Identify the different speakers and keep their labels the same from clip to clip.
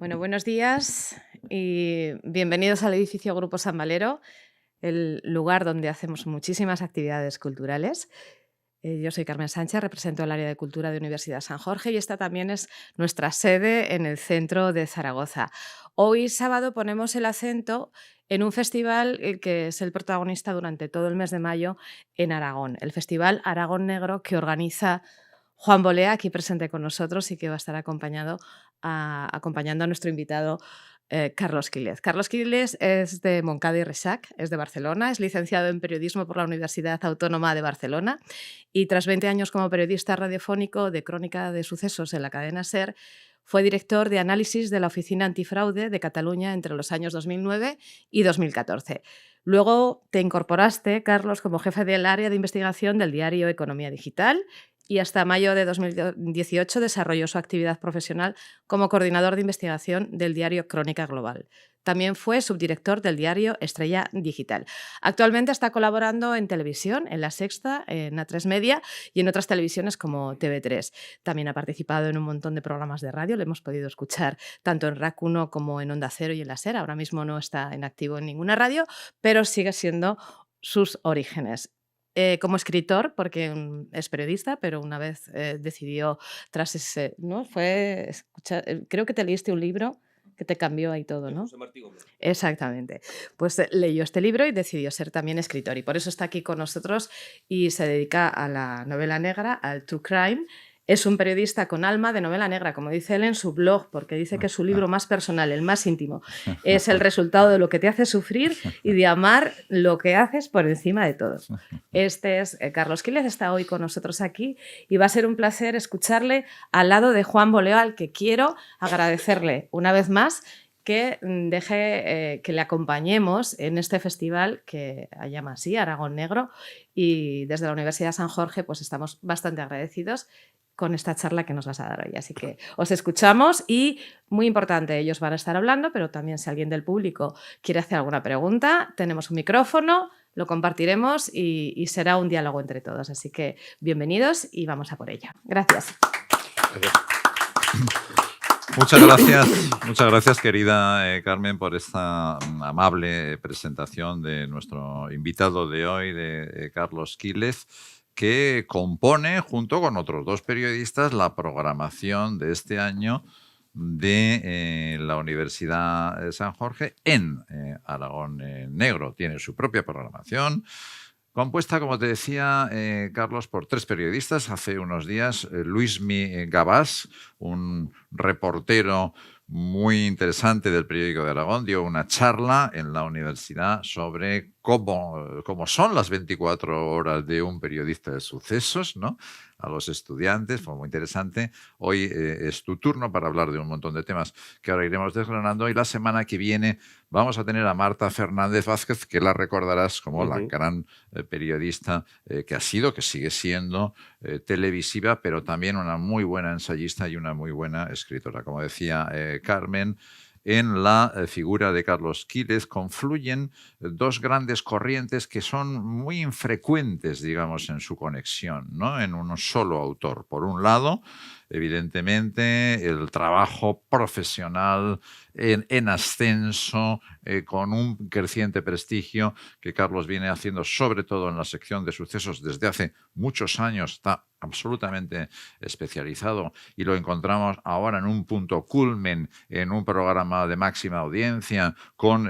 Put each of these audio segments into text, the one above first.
Speaker 1: Bueno, buenos días y bienvenidos al edificio Grupo San Valero, el lugar donde hacemos muchísimas actividades culturales. Yo soy Carmen Sánchez, represento el área de cultura de Universidad San Jorge y esta también es nuestra sede en el centro de Zaragoza. Hoy sábado ponemos el acento en un festival que es el protagonista durante todo el mes de mayo en Aragón, el Festival Aragón Negro que organiza Juan Bolea, aquí presente con nosotros y que va a estar acompañando a nuestro invitado Carlos Quílez. Carlos Quílez es de Montcada y Reixac, es de Barcelona, es licenciado en periodismo por la Universidad Autónoma de Barcelona y tras 20 años como periodista radiofónico de crónica de sucesos en la cadena SER, fue director de análisis de la Oficina Antifraude de Cataluña entre los años 2009 y 2014. Luego te incorporaste, Carlos, como jefe del área de investigación del diario Economía Digital y hasta mayo de 2018 desarrolló su actividad profesional como coordinador de investigación del diario Crónica Global. También fue subdirector del diario Estrella Digital. Actualmente está colaborando en televisión, en La Sexta, en A3 Media y en otras televisiones como TV3. También ha participado en un montón de programas de radio, lo hemos podido escuchar tanto en RAC 1 como en Onda Cero y en la SER. Ahora mismo no está en activo en ninguna radio, pero sigue siendo sus orígenes. Como escritor, porque es periodista, pero una vez decidió, tras ese, ¿no? Fue escuchar, creo que te leíste un libro que te cambió ahí todo, ¿no? Exactamente. Pues leyó este libro y decidió ser también escritor y por eso está aquí con nosotros y se dedica a la novela negra, al true crime. Es un periodista con alma de novela negra, como dice él en su blog, porque dice que su libro más personal, el más íntimo, es el resultado de lo que te hace sufrir y de amar lo que haces por encima de todo. Este es Carlos Quílez, está hoy con nosotros aquí y va a ser un placer escucharle al lado de Juan Bolea, al que quiero agradecerle una vez más que deje que le acompañemos en este festival que llama así, Aragón Negro, y desde la Universidad San Jorge pues estamos bastante agradecidos con esta charla que nos vas a dar hoy. Así que os escuchamos y, muy importante, ellos van a estar hablando, pero también si alguien del público quiere hacer alguna pregunta, tenemos un micrófono, lo compartiremos y será un diálogo entre todos. Así que bienvenidos y vamos a por ello. Gracias.
Speaker 2: Muchas gracias, querida Carmen, por esta amable presentación de nuestro invitado de hoy, de Carlos Quílez, que compone, junto con otros dos periodistas, la programación de este año de la Universidad de San Jorge en Aragón Negro. Tiene su propia programación, compuesta, como te decía, Carlos, por tres periodistas. Hace unos días, Luismi Gabás, un reportero muy interesante del periódico de Aragón, dio una charla en la universidad sobre cómo son las 24 horas de un periodista de sucesos, ¿no?, a los estudiantes. Fue muy interesante. Hoy es tu turno para hablar de un montón de temas que ahora iremos desgranando. Y la semana que viene vamos a tener a Marta Fernández Vázquez, que la recordarás como la gran periodista que ha sido, que sigue siendo televisiva, pero también una muy buena ensayista y una muy buena escritora. Como decía Carmen, en la figura de Carlos Quílez confluyen dos grandes corrientes que son muy infrecuentes, digamos, en su conexión, ¿no?, en un solo autor. Por un lado, evidentemente, el trabajo profesional en ascenso, con un creciente prestigio que Carlos viene haciendo, sobre todo en la sección de sucesos, desde hace muchos años. Está absolutamente especializado y lo encontramos ahora en un punto culmen, en un programa de máxima audiencia, con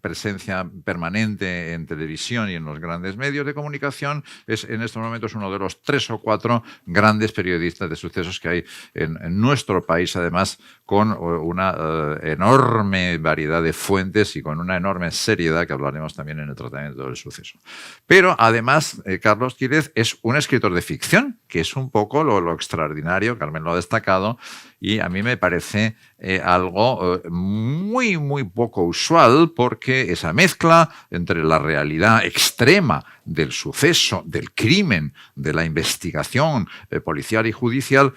Speaker 2: presencia permanente en televisión y en los grandes medios de comunicación. Es en estos momentos uno de los 3 o 4 grandes periodistas de sucesos que hay en nuestro país, además con una enorme variedad de fuentes y con una enorme seriedad, que hablaremos también en el tratamiento del suceso. Pero además, Carlos Quílez es un escritor de ficción, que es un poco lo extraordinario. Carmen lo ha destacado y a mí me parece algo muy, muy poco usual, porque esa mezcla entre la realidad extrema del suceso, del crimen, de la investigación policial y judicial,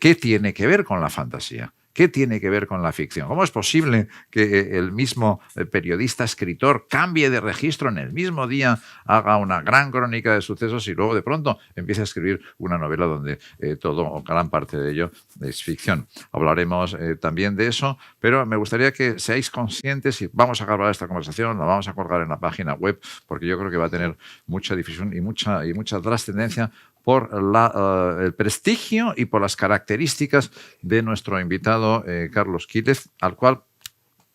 Speaker 2: ¿qué tiene que ver con la fantasía? ¿Qué tiene que ver con la ficción? ¿Cómo es posible que el mismo periodista, escritor, cambie de registro en el mismo día, haga una gran crónica de sucesos y luego de pronto empiece a escribir una novela donde todo o gran parte de ello es ficción? Hablaremos también de eso, pero me gustaría que seáis conscientes, y vamos a grabar esta conversación, la vamos a colgar en la página web, porque yo creo que va a tener mucha difusión y mucha trascendencia por el prestigio y por las características de nuestro invitado Carlos Quílez, al cual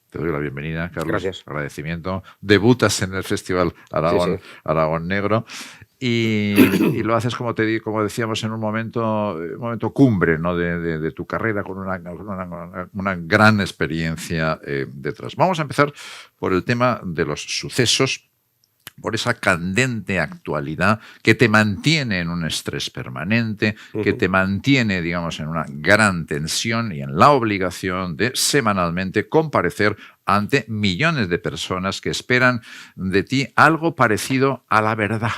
Speaker 2: te doy la bienvenida, Carlos.
Speaker 3: Gracias.
Speaker 2: Agradecimiento. Debutas en el Festival Aragón,
Speaker 3: Sí.
Speaker 2: Aragón Negro. Y lo haces, como decíamos, en un momento cumbre, ¿no?, de tu carrera, con una gran experiencia detrás. Vamos a empezar por el tema de los sucesos, por esa candente actualidad que te mantiene en un estrés permanente, que te mantiene, digamos, en una gran tensión y en la obligación de semanalmente comparecer ante millones de personas que esperan de ti algo parecido a la verdad.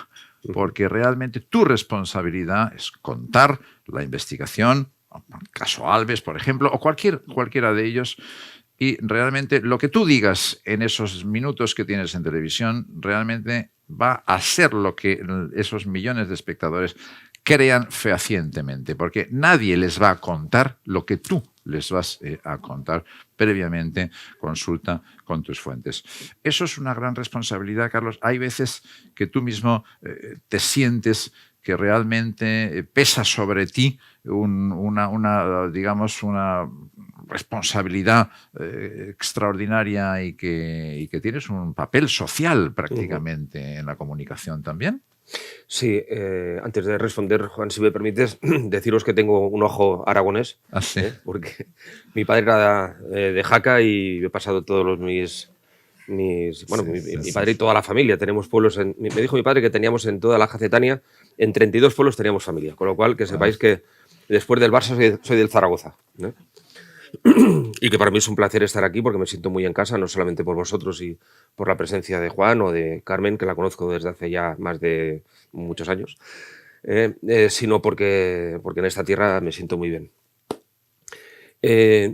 Speaker 2: Porque realmente tu responsabilidad es contar la investigación, el caso Alves, por ejemplo, o cualquiera de ellos, y realmente lo que tú digas en esos minutos que tienes en televisión realmente va a ser lo que esos millones de espectadores crean fehacientemente, porque nadie les va a contar lo que tú les vas a contar previamente. Consulta con tus fuentes. Eso es una gran responsabilidad, Carlos. Hay veces que tú mismo te sientes que realmente pesa sobre ti una responsabilidad extraordinaria y que tienes un papel social prácticamente en la comunicación también.
Speaker 3: Sí, antes de responder, Juan, si me permites, deciros que tengo un ojo aragonés,
Speaker 2: ¿Ah, sí?
Speaker 3: porque mi padre era de Jaca y he pasado todos mi padre y toda la familia. Tenemos pueblos, me dijo mi padre que teníamos en toda la Jacetania, en 32 pueblos teníamos familia, con lo cual que sepáis que después del Barça soy del Zaragoza, ¿no? Y que para mí es un placer estar aquí porque me siento muy en casa, no solamente por vosotros y por la presencia de Juan o de Carmen, que la conozco desde hace ya más de muchos años, sino porque en esta tierra me siento muy bien.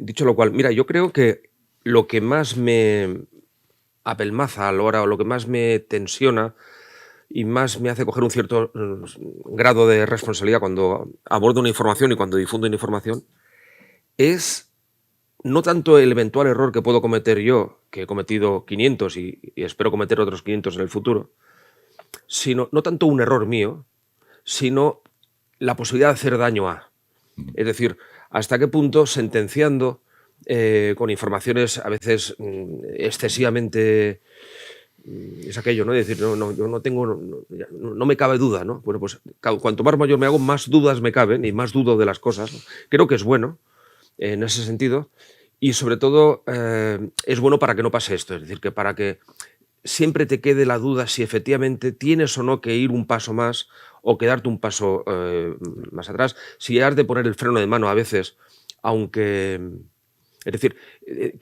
Speaker 3: Dicho lo cual, mira, yo creo que lo que más me apelmaza a la hora, o lo que más me tensiona y más me hace coger un cierto grado de responsabilidad cuando abordo una información y cuando difundo una información, es no tanto el eventual error que puedo cometer yo, que he cometido 500 y espero cometer otros 500 en el futuro, sino no tanto un error mío, sino la posibilidad de hacer daño a. Es decir, hasta qué punto sentenciando con informaciones a veces excesivamente... Es aquello, ¿no? Es decir, yo no me cabe duda, ¿no? Bueno, pues cuanto más mayor me hago, más dudas me caben y más dudo de las cosas, ¿no? Creo que es bueno en ese sentido, y sobre todo es bueno para que no pase esto, es decir, que para que siempre te quede la duda si efectivamente tienes o no que ir un paso más o quedarte un paso más atrás, si has de poner el freno de mano a veces, aunque... Es decir,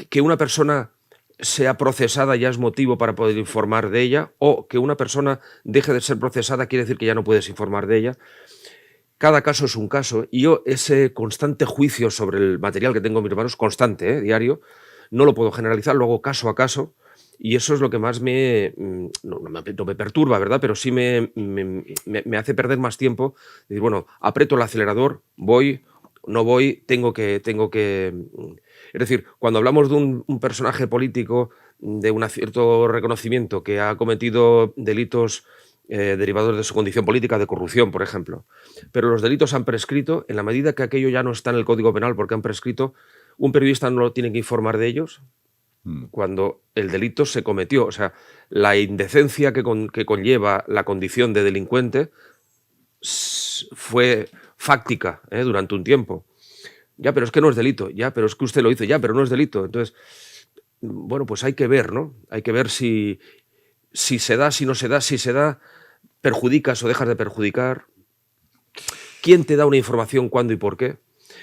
Speaker 3: que una persona sea procesada ya es motivo para poder informar de ella, o que una persona deje de ser procesada quiere decir que ya no puedes informar de ella. Cada caso es un caso, y yo ese constante juicio sobre el material que tengo en mis manos, constante, diario, no lo puedo generalizar, lo hago caso a caso, y eso es lo que más no me perturba, ¿verdad? Pero sí me hace perder más tiempo. Decir, bueno, aprieto el acelerador, voy, no voy, tengo que... Es decir, cuando hablamos de un personaje político de un cierto reconocimiento que ha cometido delitos derivados de su condición política, de corrupción, por ejemplo, pero los delitos han prescrito, en la medida que aquello ya no está en el Código Penal porque han prescrito, un periodista no lo tiene que informar de ellos cuando el delito se cometió. O sea, la indecencia que conlleva la condición de delincuente fue fáctica durante un tiempo. Ya, pero es que no es delito. Ya, pero es que usted lo hizo. Ya, pero no es delito. Entonces, bueno, pues hay que ver, ¿no? Hay que ver si se da, si no se da, si se da, perjudicas o dejas de perjudicar. ¿Quién te da una información, cuándo y por qué?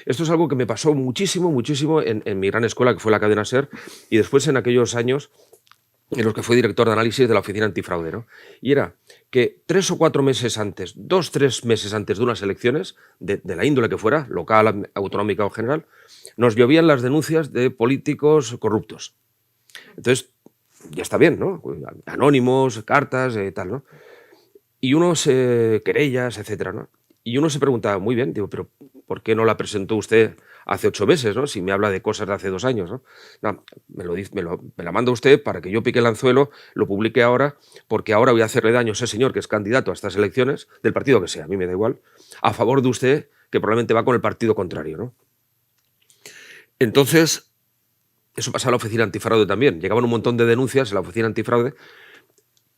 Speaker 3: Esto es algo que me pasó muchísimo en mi gran escuela, que fue la cadena SER, y después en aquellos años en los que fue director de análisis de la Oficina Antifraude, ¿no? Y era que 3 o 4 meses antes, 2 o 3 meses antes de unas elecciones, de la índole que fuera, local, autonómica o general, nos llovían las denuncias de políticos corruptos. Entonces, ya está bien, ¿no? Anónimos, cartas, tal, ¿no? Y unos querellas, etcétera, ¿no? Y uno se preguntaba, muy bien, digo, pero ¿por qué no la presentó usted hace 8 meses, ¿no? Si me habla de cosas de hace 2 años, ¿no? No, me la manda usted para que yo pique el anzuelo, lo publique ahora, porque ahora voy a hacerle daño a ese señor que es candidato a estas elecciones, del partido que sea, a mí me da igual, a favor de usted, que probablemente va con el partido contrario, ¿no? Entonces, eso pasa en la Oficina Antifraude también. Llegaban un montón de denuncias en la Oficina Antifraude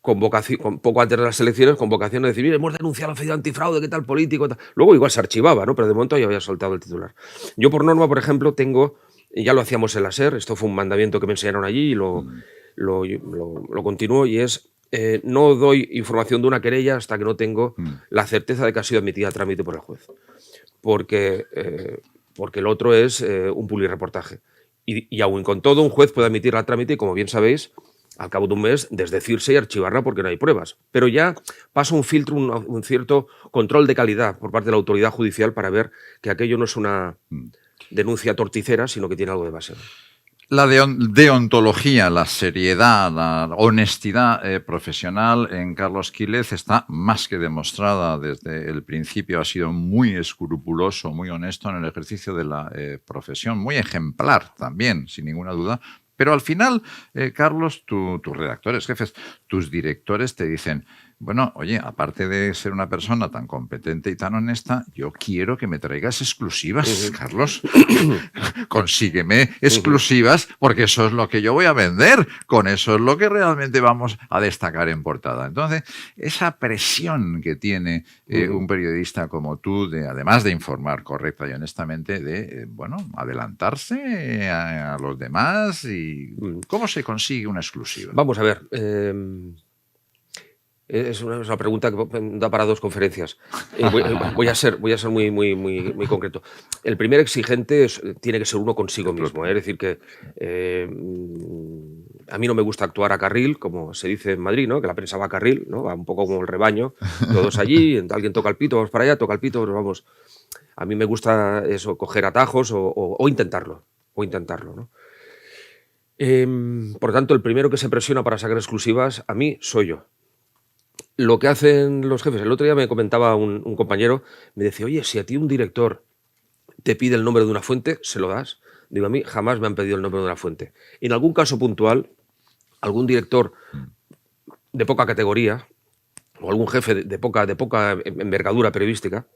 Speaker 3: poco antes de las elecciones, con vocación de decir, mire, hemos denunciado a la Oficina Antifraude, qué tal político, tal. Luego igual se archivaba, ¿no? Pero de momento ya había soltado el titular. Yo por norma, por ejemplo, ya lo hacíamos en la SER, esto fue un mandamiento que me enseñaron allí y lo continúo, y es, no doy información de una querella hasta que no tengo la certeza de que ha sido admitida a trámite por el juez. Porque el otro es un publireportaje. Y aún con todo, un juez puede admitirla a trámite y, como bien sabéis, al cabo de un mes, desdecirse y archivarla porque no hay pruebas. Pero ya pasa un filtro, un cierto control de calidad por parte de la autoridad judicial para ver que aquello no es una denuncia torticera, sino que tiene algo de base.
Speaker 2: La deontología, la seriedad, la honestidad profesional en Carlos Quílez está más que demostrada desde el principio. Ha sido muy escrupuloso, muy honesto en el ejercicio de la profesión, muy ejemplar también, sin ninguna duda. Pero al final, Carlos, tus redactores, jefes, tus directores te dicen, bueno, oye, aparte de ser una persona tan competente y tan honesta, yo quiero que me traigas exclusivas, Carlos. Consígueme exclusivas, porque eso es lo que yo voy a vender. Con eso es lo que realmente vamos a destacar en portada. Entonces, esa presión que tiene un periodista como tú, además de informar correcta y honestamente, de, adelantarse a los demás. Y ¿cómo se consigue una exclusiva?
Speaker 3: Vamos a ver. Es una pregunta que da para 2 conferencias. Voy a ser muy concreto. El primer exigente tiene que ser uno consigo mismo. Es decir, que a mí no me gusta actuar a carril, como se dice en Madrid, ¿no? Que la prensa va a carril, ¿no? Va un poco como el rebaño, todos allí, alguien toca el pito, vamos para allá, toca el pito, vamos. A mí me gusta eso, coger atajos o intentarlo, ¿no? Por tanto, el primero que se presiona para sacar exclusivas, a mí, soy yo. Lo que hacen los jefes, el otro día me comentaba un compañero, me decía, oye, si a ti un director te pide el nombre de una fuente, ¿se lo das? Digo, a mí jamás me han pedido el nombre de una fuente. En algún caso puntual, algún director de poca categoría o algún jefe de poca envergadura periodística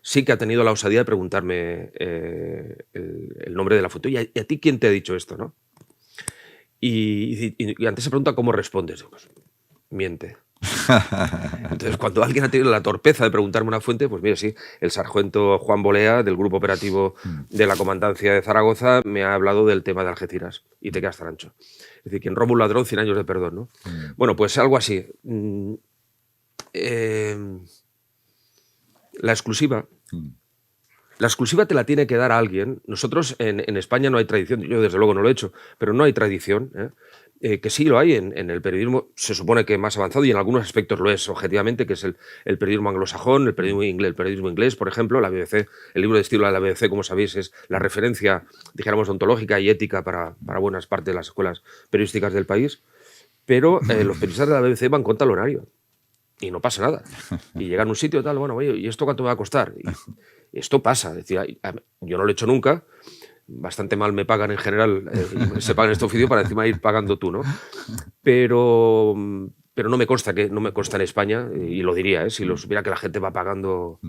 Speaker 3: sí que ha tenido la osadía de preguntarme el nombre de la fuente. ¿Y a ti quién te ha dicho esto, no? Y ante esa pregunta, ¿cómo respondes? Digo, pues, miente. Entonces, cuando alguien ha tenido la torpeza de preguntarme una fuente, pues mire, sí, el sargento Juan Bolea, del Grupo Operativo de la Comandancia de Zaragoza, me ha hablado del tema de Algeciras, y te quedas tan ancho. Es decir, quien roba un ladrón, 100 años de perdón, ¿no? Bueno, pues algo así. La exclusiva te la tiene que dar a alguien. Nosotros en España no hay tradición, yo desde luego no lo he hecho, pero no hay tradición, que sí lo hay en el periodismo, se supone que más avanzado, y en algunos aspectos lo es objetivamente, que es el periodismo anglosajón, el periodismo inglés, por ejemplo. La BBC, el libro de estilo de la BBC, como sabéis, es la referencia, dijéramos, ontológica y ética para buenas partes de las escuelas periodísticas del país. Pero los periodistas de la BBC van con talonario y no pasa nada. Y llegan a un sitio y tal, bueno, oye, ¿y esto cuánto me va a costar? Y esto pasa, es decir, yo no lo he hecho nunca. Bastante mal me pagan en general, se pagan este oficio para encima ir pagando tú, ¿no? Pero no me consta en España, y lo diría, si lo supiera, que la gente va pagando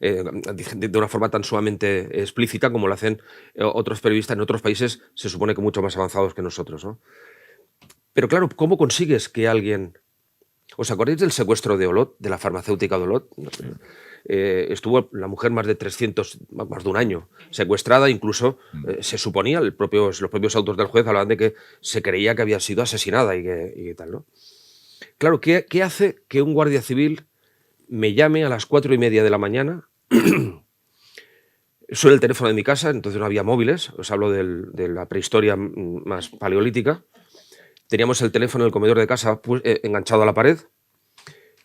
Speaker 3: de una forma tan sumamente explícita como lo hacen otros periodistas en otros países, se supone que mucho más avanzados que nosotros, ¿no? Pero claro, ¿cómo consigues que alguien... ¿Os acordáis del secuestro de Olot, de la farmacéutica de Olot? Estuvo la mujer más de un año secuestrada, incluso se suponía, los propios autos del juez hablaban de que se creía que había sido asesinada y tal, ¿no? Claro, ¿qué hace que un guardia civil me llame a las 4:30 de la mañana? Suena el teléfono de mi casa, entonces no había móviles, os hablo de la prehistoria más paleolítica, teníamos el teléfono en el comedor de casa pues, enganchado a la pared.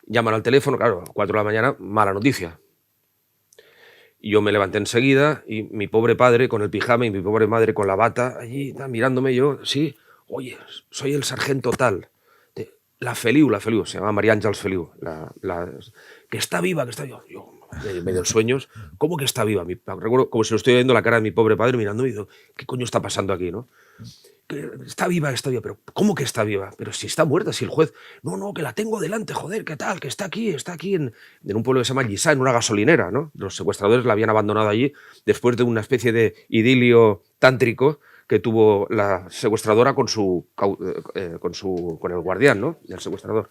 Speaker 3: Llaman al teléfono, claro, a 4 de la mañana, mala noticia. Y yo me levanté enseguida y mi pobre padre con el pijama y mi pobre madre con la bata allí mirándome. Yo, sí, oye, soy el sargento tal. La Feliu, se llama María Àngels Feliu, que está viva, que está viva. Yo, medio en sueños, ¿cómo que está viva? Recuerdo como si lo estoy viendo la cara de mi pobre padre mirándome y digo, ¿qué coño está pasando aquí, no? Que está viva, pero ¿cómo que está viva? Pero si está muerta, si el juez, no, que la tengo delante, joder, ¿qué tal? Que está aquí en un pueblo que se llama Lliçà, en una gasolinera, ¿no? Los secuestradores la habían abandonado allí después de una especie de idilio tántrico que tuvo la secuestradora con el guardián, ¿no? El secuestrador.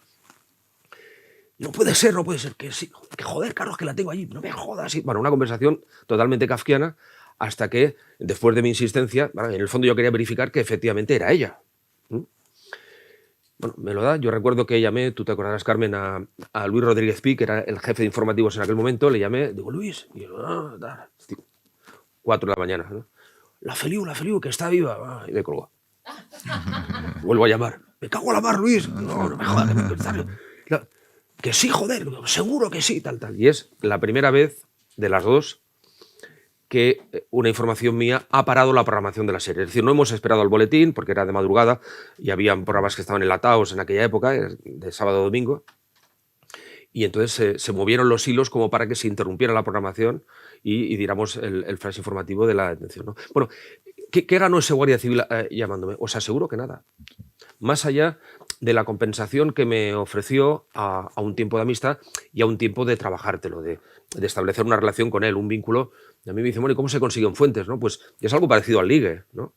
Speaker 3: No puede ser, que sí, que joder, Carlos, que la tengo allí, no me jodas. Bueno, una conversación totalmente kafkiana, hasta que, después de mi insistencia, en el fondo yo quería verificar que efectivamente era ella. Bueno, me lo da. Yo recuerdo que llamé, tú te acordarás, Carmen, a Luis Rodríguez Pi, que era el jefe de informativos en aquel momento. Le llamé, digo, Luis, y yo, 4 de la mañana, ¿no? La Feliu, que está viva. Y me colgó. Vuelvo a llamar. Me cago en la mar, Luis. No me jodas, que sí, joder, seguro que sí, tal. Y es la primera vez de las dos que una información mía ha parado la programación de la serie. Es decir, no hemos esperado al boletín, porque era de madrugada y habían programas que estaban enlatados en aquella época, de sábado a domingo, y entonces se movieron los hilos como para que se interrumpiera la programación y diéramos el flash informativo de la detención, ¿no? Bueno, ¿qué ganó ese guardia civil llamándome? Os aseguro que nada. Más allá de la compensación que me ofreció a un tiempo de amistad y a un tiempo de trabajártelo, de establecer una relación con él, un vínculo. Y a mí me dice, bueno, ¿y cómo se consiguen fuentes? ¿No? Pues es algo parecido al ligue, ¿no?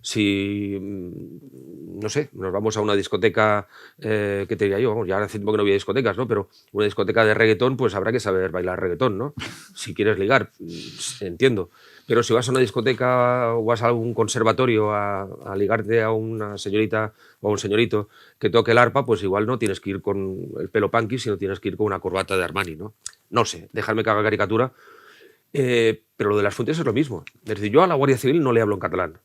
Speaker 3: Si, no sé, nos vamos a una discoteca, ¿qué te diría yo? Ya hace tiempo que no había discotecas, ¿no? Pero una discoteca de reggaetón, pues habrá que saber bailar reggaetón, ¿no? Si quieres ligar, entiendo. Pero si vas a una discoteca o vas a algún conservatorio a ligarte a una señorita o a un señorito que toque el arpa, pues igual no tienes que ir con el pelo punky, sino tienes que ir con una corbata de Armani, ¿no? No sé, dejadme que haga caricatura. Pero lo de las fuentes es lo mismo. Es decir, yo a la Guardia Civil no le hablo en catalán.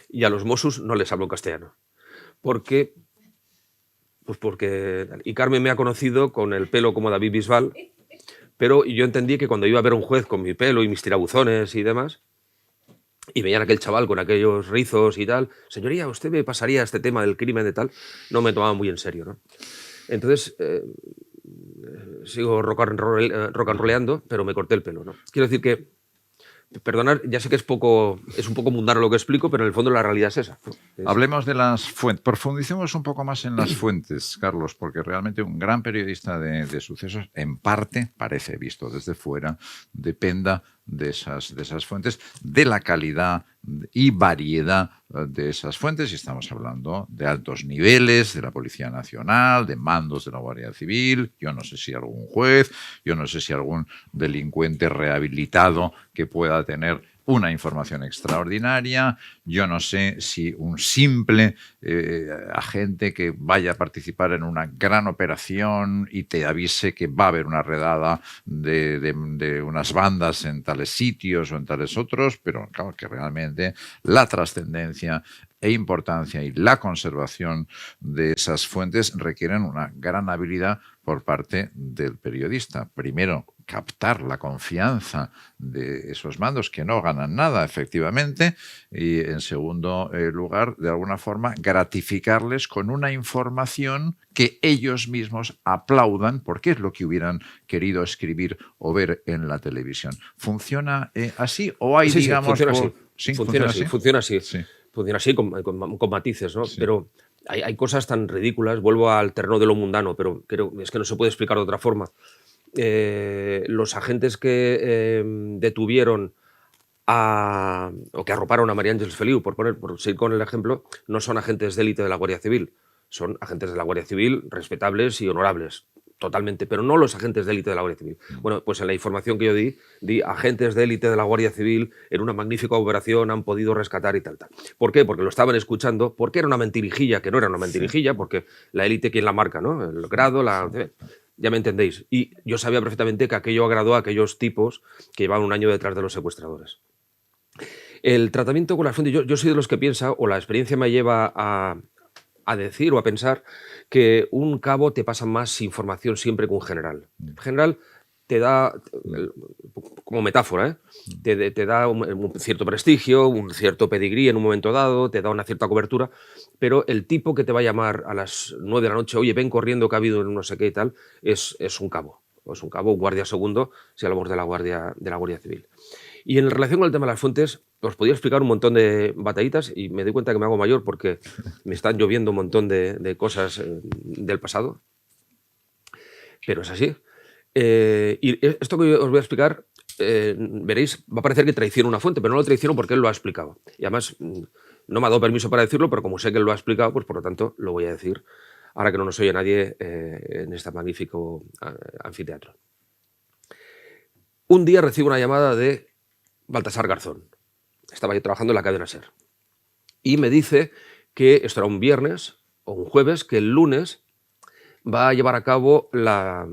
Speaker 3: Y a los Mossos no les hablo en castellano. Porque... Y Carmen me ha conocido con el pelo como David Bisbal, pero yo entendí que cuando iba a ver a un juez con mi pelo y mis tirabuzones y demás, y veían a aquel chaval con aquellos rizos y tal, señoría, ¿usted me pasaría este tema del crimen de tal? No me tomaba muy en serio, ¿no? Entonces, sigo rock and rolleando, pero me corté el pelo, ¿no? Quiero decir que, perdonad, ya sé que es un poco mundano lo que explico, pero en el fondo la realidad es esa, ¿no?
Speaker 2: Hablemos de las fuentes. Profundicemos un poco más en las fuentes, Carlos, porque realmente un gran periodista de sucesos, en parte, parece visto desde fuera, dependa de esas fuentes, de la calidad y variedad de esas fuentes, y estamos hablando de altos niveles de la Policía Nacional, de mandos de la Guardia Civil, yo no sé si algún juez, yo no sé si algún delincuente rehabilitado que pueda tener una información extraordinaria, yo no sé si un simple agente que vaya a participar en una gran operación y te avise que va a haber una redada de unas bandas en tales sitios o en tales otros, pero claro que realmente la trascendencia e importancia y la conservación de esas fuentes requieren una gran habilidad por parte del periodista. Primero, captar la confianza de esos mandos que no ganan nada, efectivamente, y en segundo lugar, de alguna forma, gratificarles con una información que ellos mismos aplaudan porque es lo que hubieran querido escribir o ver en la televisión. ¿Funciona así o hay,
Speaker 3: sí,
Speaker 2: digamos...
Speaker 3: Funciona así.
Speaker 2: Sí.
Speaker 3: Funciona así con matices, ¿no?
Speaker 2: Sí.
Speaker 3: Pero hay cosas tan ridículas, vuelvo al terreno de lo mundano, pero creo es que no se puede explicar de otra forma. Los agentes que detuvieron o que arroparon a María Àngels Feliu, por seguir con el ejemplo, no son agentes de élite de la Guardia Civil, son agentes de la Guardia Civil respetables y honorables, totalmente, pero no los agentes de élite de la Guardia Civil. Bueno, pues en la información que yo di agentes de élite de la Guardia Civil en una magnífica operación han podido rescatar y tal. ¿Por qué? Porque lo estaban escuchando, porque era una mentirijilla, que no era una mentirijilla, porque la élite, ¿quién la marca, no? El grado, ya me entendéis. Y yo sabía perfectamente que aquello agradó a aquellos tipos que llevaban un año detrás de los secuestradores. El tratamiento con las fuentes, yo soy de los que piensa, o la experiencia me lleva a a decir o a pensar que un cabo te pasa más información siempre que un general. El general te da, como metáfora, te da un cierto prestigio, un cierto pedigrí en un momento dado, te da una cierta cobertura, pero el tipo que te va a llamar a las 9 de la noche, oye, ven corriendo que ha habido no sé qué y tal, es un cabo. O es un cabo, un guardia segundo, si hablamos de la Guardia Civil. Y en relación con el tema de las fuentes, os podía explicar un montón de batallitas y me doy cuenta que me hago mayor porque me están lloviendo un montón de cosas del pasado. Pero es así. Y esto que os voy a explicar, veréis, va a parecer que traiciono una fuente, pero no lo traiciono porque él lo ha explicado. Y además no me ha dado permiso para decirlo, pero como sé que él lo ha explicado, pues por lo tanto lo voy a decir ahora que no nos oye nadie en este magnífico anfiteatro. Un día recibo una llamada de Baltasar Garzón. Estaba yo trabajando en la cadena SER. Y me dice que esto era un viernes o un jueves, que el lunes va a llevar a cabo la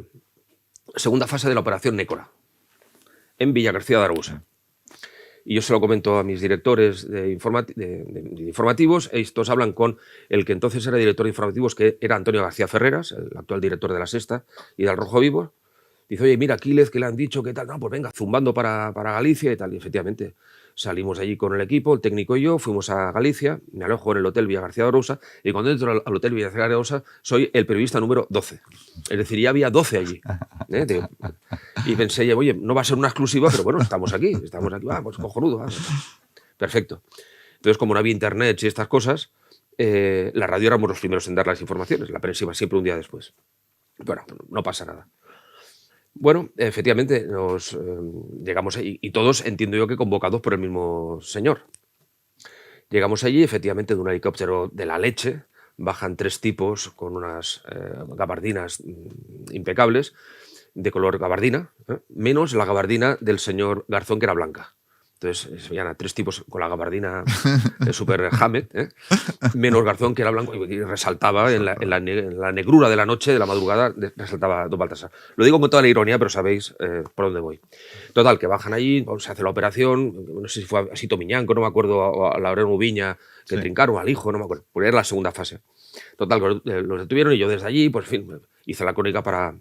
Speaker 3: segunda fase de la operación Nécora en Villagarcía de Arousa. Y yo se lo comento a mis directores de informativos, estos hablan con el que entonces era director de informativos, que era Antonio García Ferreras, el actual director de La Sexta y del Rojo Vivo. Dice, oye, mira, Quílez, que le han dicho que tal, no, pues venga, zumbando para Galicia y tal. Y efectivamente, salimos allí con el equipo, el técnico y yo, fuimos a Galicia, me alojo en el Hotel Villagarcía de Arousa, y cuando entro al Hotel Villagarcía de Arousa soy el periodista número 12. Es decir, ya había 12 allí. Y pensé, oye, no va a ser una exclusiva, pero bueno, estamos aquí, pues cojonudo. Perfecto. Entonces, como no había internet y estas cosas, la radio éramos los primeros en dar las informaciones, la prensa iba siempre un día después. Bueno, no pasa nada. Bueno, efectivamente, nos llegamos allí y todos, entiendo yo, que convocados por el mismo señor. Llegamos allí, efectivamente, de un helicóptero de la leche, bajan 3 tipos con unas gabardinas impecables, de color gabardina, menos la gabardina del señor Garzón, que era blanca. Entonces se veían a 3 tipos con la gabardina súper Hamed, menos Garzón, que era blanco, y resaltaba en la negrura de la noche, de la madrugada, resaltaba don Baltasar. Lo digo con toda la ironía, pero sabéis por dónde voy. Total, que bajan allí, se hace la operación, no sé si fue a Sito Miñanco, no me acuerdo, a Laureano Ubiña, que trincaron al hijo, no me acuerdo, porque era la segunda fase. Total, los detuvieron y yo desde allí, pues en fin, hice la crónica para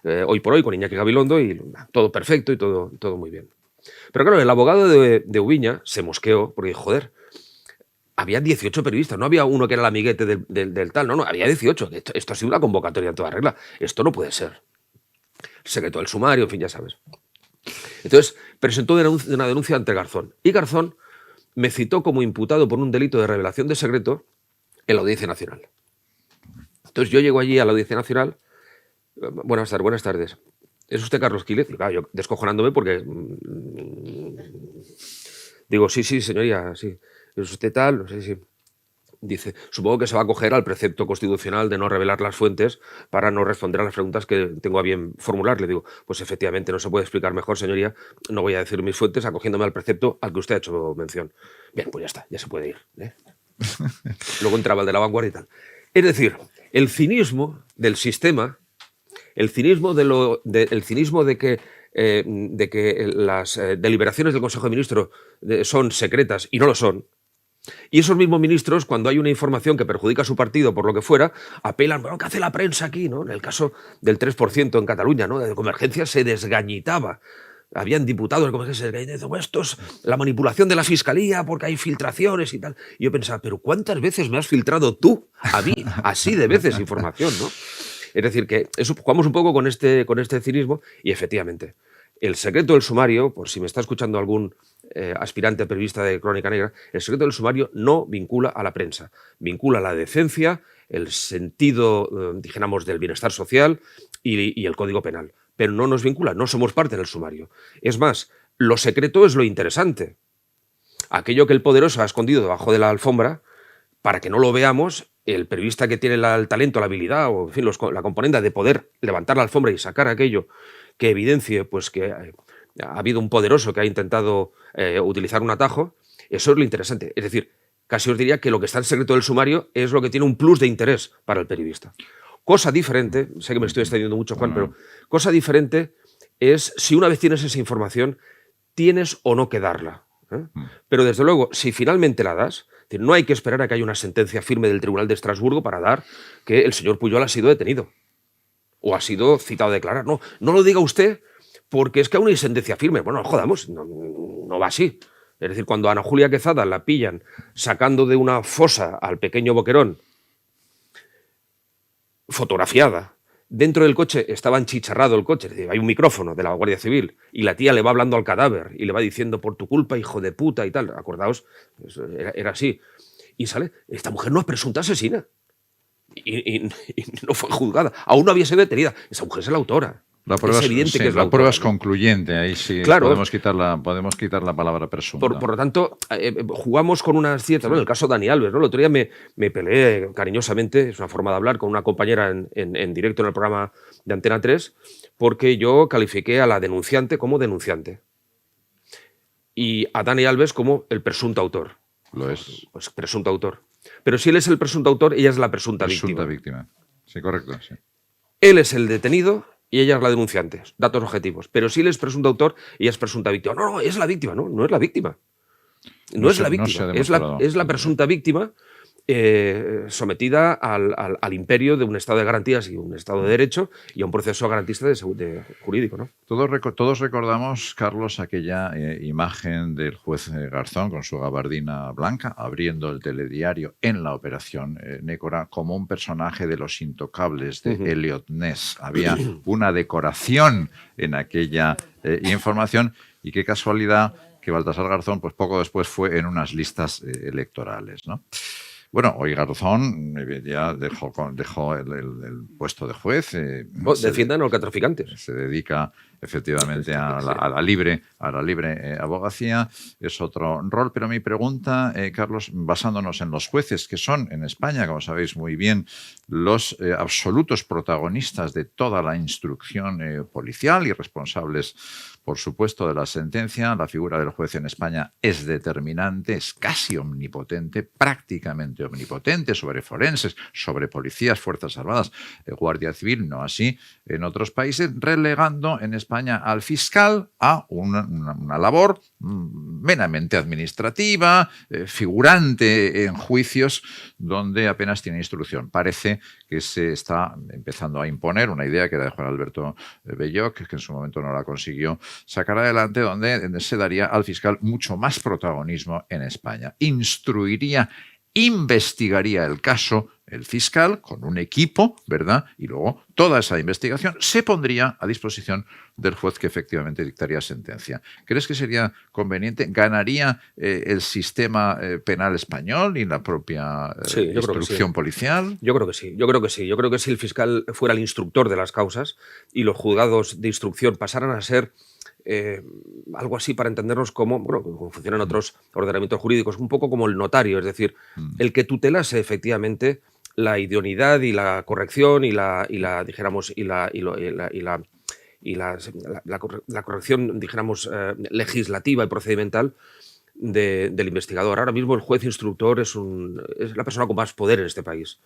Speaker 3: Hoy por Hoy con Iñaki Gabilondo y todo perfecto y todo muy bien. Pero claro, el abogado de Ubiña se mosqueó porque, joder, había 18 periodistas, no había uno que era el amiguete del tal, no, había 18. Esto ha sido una convocatoria en toda regla. Esto no puede ser. El secreto del sumario, en fin, ya sabes. Entonces, presentó una denuncia ante Garzón. Y Garzón me citó como imputado por un delito de revelación de secreto en la Audiencia Nacional. Entonces yo llego allí a la Audiencia Nacional. Buenas tardes. ¿Es usted Carlos Quílez? Claro, yo descojonándome porque digo, sí, señoría, sí. ¿Es usted tal? No sé si... Dice, supongo que se va a acoger al precepto constitucional de no revelar las fuentes para no responder a las preguntas que tengo a bien formular. Le digo, pues efectivamente no se puede explicar mejor, señoría, no voy a decir mis fuentes acogiéndome al precepto al que usted ha hecho mención. Bien, pues ya está, ya se puede ir. Luego entraba el de La Vanguardia y tal. Es decir, el cinismo del sistema, el cinismo de que las deliberaciones del Consejo de Ministros son secretas y no lo son. Y esos mismos ministros, cuando hay una información que perjudica a su partido por lo que fuera, apelan, bueno, ¿qué hace la prensa aquí? ¿No? En el caso del 3% en Cataluña, ¿no? De Convergencia se desgañitaba. Habían diputados de Convergencia se desgañitaban. Esto es la manipulación de la Fiscalía porque hay filtraciones y tal. Y yo pensaba, ¿pero cuántas veces me has filtrado tú a mí así de veces información, ¿no? Es decir, que eso, jugamos un poco con este cinismo y efectivamente, el secreto del sumario, por si me está escuchando algún aspirante periodista de Crónica Negra, el secreto del sumario no vincula a la prensa, vincula a la decencia, el sentido, dijéramos, del bienestar social y el Código Penal. Pero no nos vincula, no somos parte del sumario. Es más, lo secreto es lo interesante. Aquello que el poderoso ha escondido debajo de la alfombra, para que no lo veamos, el periodista que tiene el talento, la habilidad o en fin, la componente de poder levantar la alfombra y sacar aquello que evidencie pues, que ha habido un poderoso que ha intentado utilizar un atajo, eso es lo interesante. Es decir, casi os diría que lo que está en secreto del sumario es lo que tiene un plus de interés para el periodista. Cosa diferente, sé que me estoy extendiendo mucho, Juan, pero cosa diferente es si una vez tienes esa información, tienes o no que darla. Pero desde luego, si finalmente la das, Es decir, no hay que esperar a que haya una sentencia firme del Tribunal de Estrasburgo para dar que el señor Pujol ha sido detenido o ha sido citado a declarar. No, no lo diga usted porque es que aún hay sentencia firme. Bueno, no jodamos, no va así. Es decir, cuando a Ana Julia Quezada la pillan sacando de una fosa al pequeño Boquerón, fotografiada, dentro del coche estaba enchicharrado el coche, es decir, hay un micrófono de la Guardia Civil y la tía le va hablando al cadáver y le va diciendo por tu culpa, hijo de puta y tal. Acordaos, era así. Y sale, esta mujer no es presunta asesina. Y no fue juzgada. Aún no había sido detenida. Esa mujer es la autora.
Speaker 2: La prueba
Speaker 3: es evidente
Speaker 2: sí,
Speaker 3: que es
Speaker 2: la
Speaker 3: la
Speaker 2: prueba
Speaker 3: autora,
Speaker 2: es concluyente, ahí sí
Speaker 3: claro.
Speaker 2: podemos quitar la palabra presunta.
Speaker 3: Por lo tanto, jugamos con unas ciertas... Bueno, el caso de Dani Alves, ¿no? El otro día me peleé cariñosamente, es una forma de hablar, con una compañera en directo en el programa de Antena 3, porque yo califiqué a la denunciante como denunciante y a Dani Alves como el presunto autor.
Speaker 2: Lo es.
Speaker 3: Pues presunto autor. Pero si él es el presunto autor, ella es la presunta
Speaker 2: víctima. Sí, correcto. Sí.
Speaker 3: Él es el detenido y ella es la denunciante. Datos objetivos. Pero si él es presunto autor, ella es presunta víctima. No, es la víctima. No es la víctima. No es la víctima. Es la presunta víctima sometida al imperio de un Estado de garantías y un Estado de Derecho y a un proceso garantista jurídico, ¿no?
Speaker 2: Todos recordamos, Carlos, aquella imagen del juez Garzón con su gabardina blanca abriendo el telediario en la operación Nécora como un personaje de Los Intocables de Elliot Ness. Había una decoración en aquella información y qué casualidad que Baltasar Garzón pues poco después fue en unas listas electorales, ¿no? Bueno, hoy Garzón ya dejó el puesto de juez.
Speaker 3: Defiendan a los narcotraficantes.
Speaker 2: Se dedica efectivamente a la libre abogacía. Es otro rol. Pero mi pregunta, Carlos, basándonos en los jueces, que son en España, como sabéis muy bien, los absolutos protagonistas de toda la instrucción policial y responsables, por supuesto, de la sentencia. La figura del juez en España es determinante, es casi omnipotente, prácticamente omnipotente sobre forenses, sobre policías, fuerzas armadas, Guardia Civil, no así en otros países, relegando en España al fiscal a una labor meramente administrativa, figurante en juicios donde apenas tiene instrucción. Parece que se está empezando a imponer una idea que era de Juan Alberto Belloc, que en su momento no la consiguió sacar adelante, donde se daría al fiscal mucho más protagonismo en España. Investigaría el caso el fiscal con un equipo, ¿verdad? Y luego toda esa investigación se pondría a disposición del juez que efectivamente dictaría sentencia. ¿Crees que sería conveniente? ¿Ganaría el sistema penal español y la propia instrucción policial?
Speaker 3: Yo creo que sí. Yo creo que si el fiscal fuera el instructor de las causas y los juzgados de instrucción pasaran a ser algo así para entendernos como funcionan otros ordenamientos jurídicos, un poco como el notario, es decir, el que tutelase efectivamente la idoneidad y la corrección y la corrección, dijéramos, legislativa y procedimental del investigador. Ahora mismo el juez instructor es la persona con más poder en este país.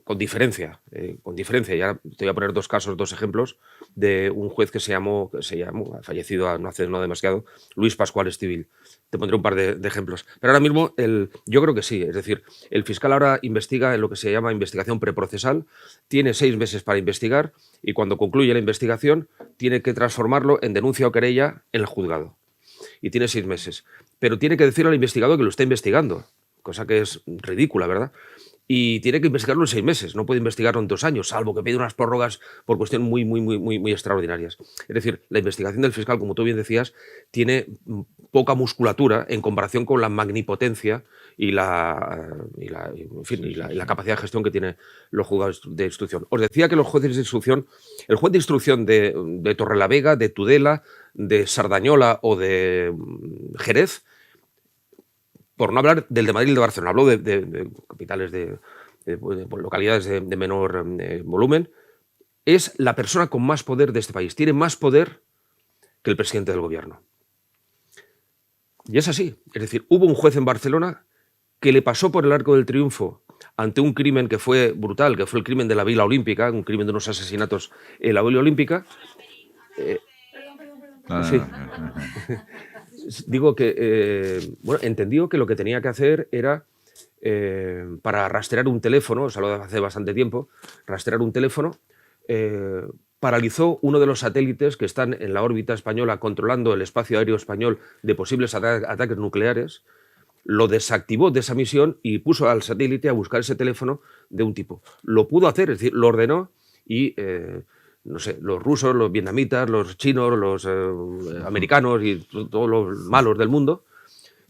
Speaker 3: Con diferencia. Y ahora te voy a poner dos ejemplos de un juez que se llamó, ha fallecido no hace no demasiado, Luis Pascual Estivil. Te pondré un par de ejemplos. Pero ahora mismo yo creo que sí. Es decir, el fiscal ahora investiga en lo que se llama investigación preprocesal, tiene 6 meses para investigar y cuando concluye la investigación tiene que transformarlo en denuncia o querella en el juzgado. Y tiene 6 meses. Pero tiene que decirle al investigador que lo está investigando, cosa que es ridícula, ¿verdad? Y tiene que investigarlo en 6 meses, no puede investigarlo en 2 años, salvo que pide unas prórrogas por cuestiones muy extraordinarias. Es decir, la investigación del fiscal, como tú bien decías, tiene poca musculatura en comparación con la magnipotencia y la capacidad de gestión que tienen los juzgados de instrucción. Os decía que los jueces de instrucción, el juez de instrucción de Torrelavega, de Tudela, de Sardañola o de Jerez, por no hablar del de Madrid y el de Barcelona, hablo de capitales de localidades de menor volumen, es la persona con más poder de este país. Tiene más poder que el presidente del gobierno. Y es así. Es decir, hubo un juez en Barcelona que le pasó por el arco del triunfo ante un crimen que fue brutal, que fue el crimen de la Vila Olímpica, un crimen de unos asesinatos en la Vila Olímpica. Sí. digo que, bueno, entendió que lo que tenía que hacer era, para rastrear un teléfono, o sea, lo hace bastante tiempo, rastrear un teléfono, paralizó uno de los satélites que están en la órbita española controlando el espacio aéreo español de posibles ataques nucleares, lo desactivó de esa misión y puso al satélite a buscar ese teléfono de un tipo. Lo pudo hacer, es decir, lo ordenó y, no sé, los rusos, los vietnamitas, los chinos, los americanos y todos los malos del mundo,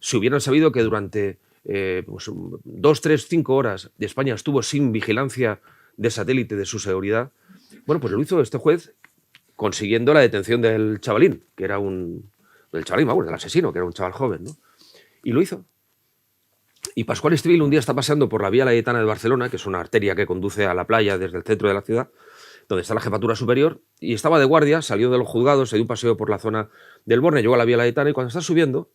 Speaker 3: si hubieran sabido que durante pues 2, 3, 5 horas de España estuvo sin vigilancia de satélite de su seguridad, bueno, pues lo hizo este juez consiguiendo la detención del chavalín, que era del chavalín, vamos, del asesino, que era un chaval joven, ¿no? Y lo hizo. Y Pascual Estivill un día está paseando por la Vía Laietana de Barcelona, que es una arteria que conduce a la playa desde el centro de la ciudad, donde está la jefatura superior, y estaba de guardia, salió de los juzgados, se dio un paseo por la zona del Borne, llegó a la Vía Laietana y cuando está subiendo,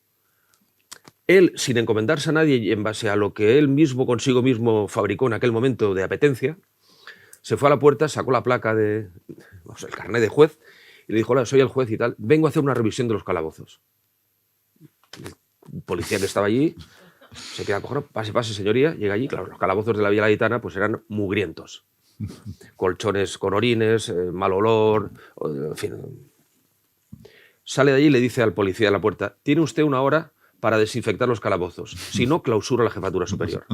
Speaker 3: él, sin encomendarse a nadie y en base a lo que él mismo consigo mismo fabricó en aquel momento de apetencia, se fue a la puerta, sacó la placa el carnet de juez y le dijo: hola, soy el juez y tal, vengo a hacer una revisión de los calabozos. El policía que estaba allí se queda cogido, pase, señoría, llega allí, claro, los calabozos de la Vía Laietana pues eran mugrientos. Colchones con orines, mal olor, en fin. Sale de allí y le dice al policía de la puerta: tiene usted 1 hora para desinfectar los calabozos, si no, clausura la jefatura superior.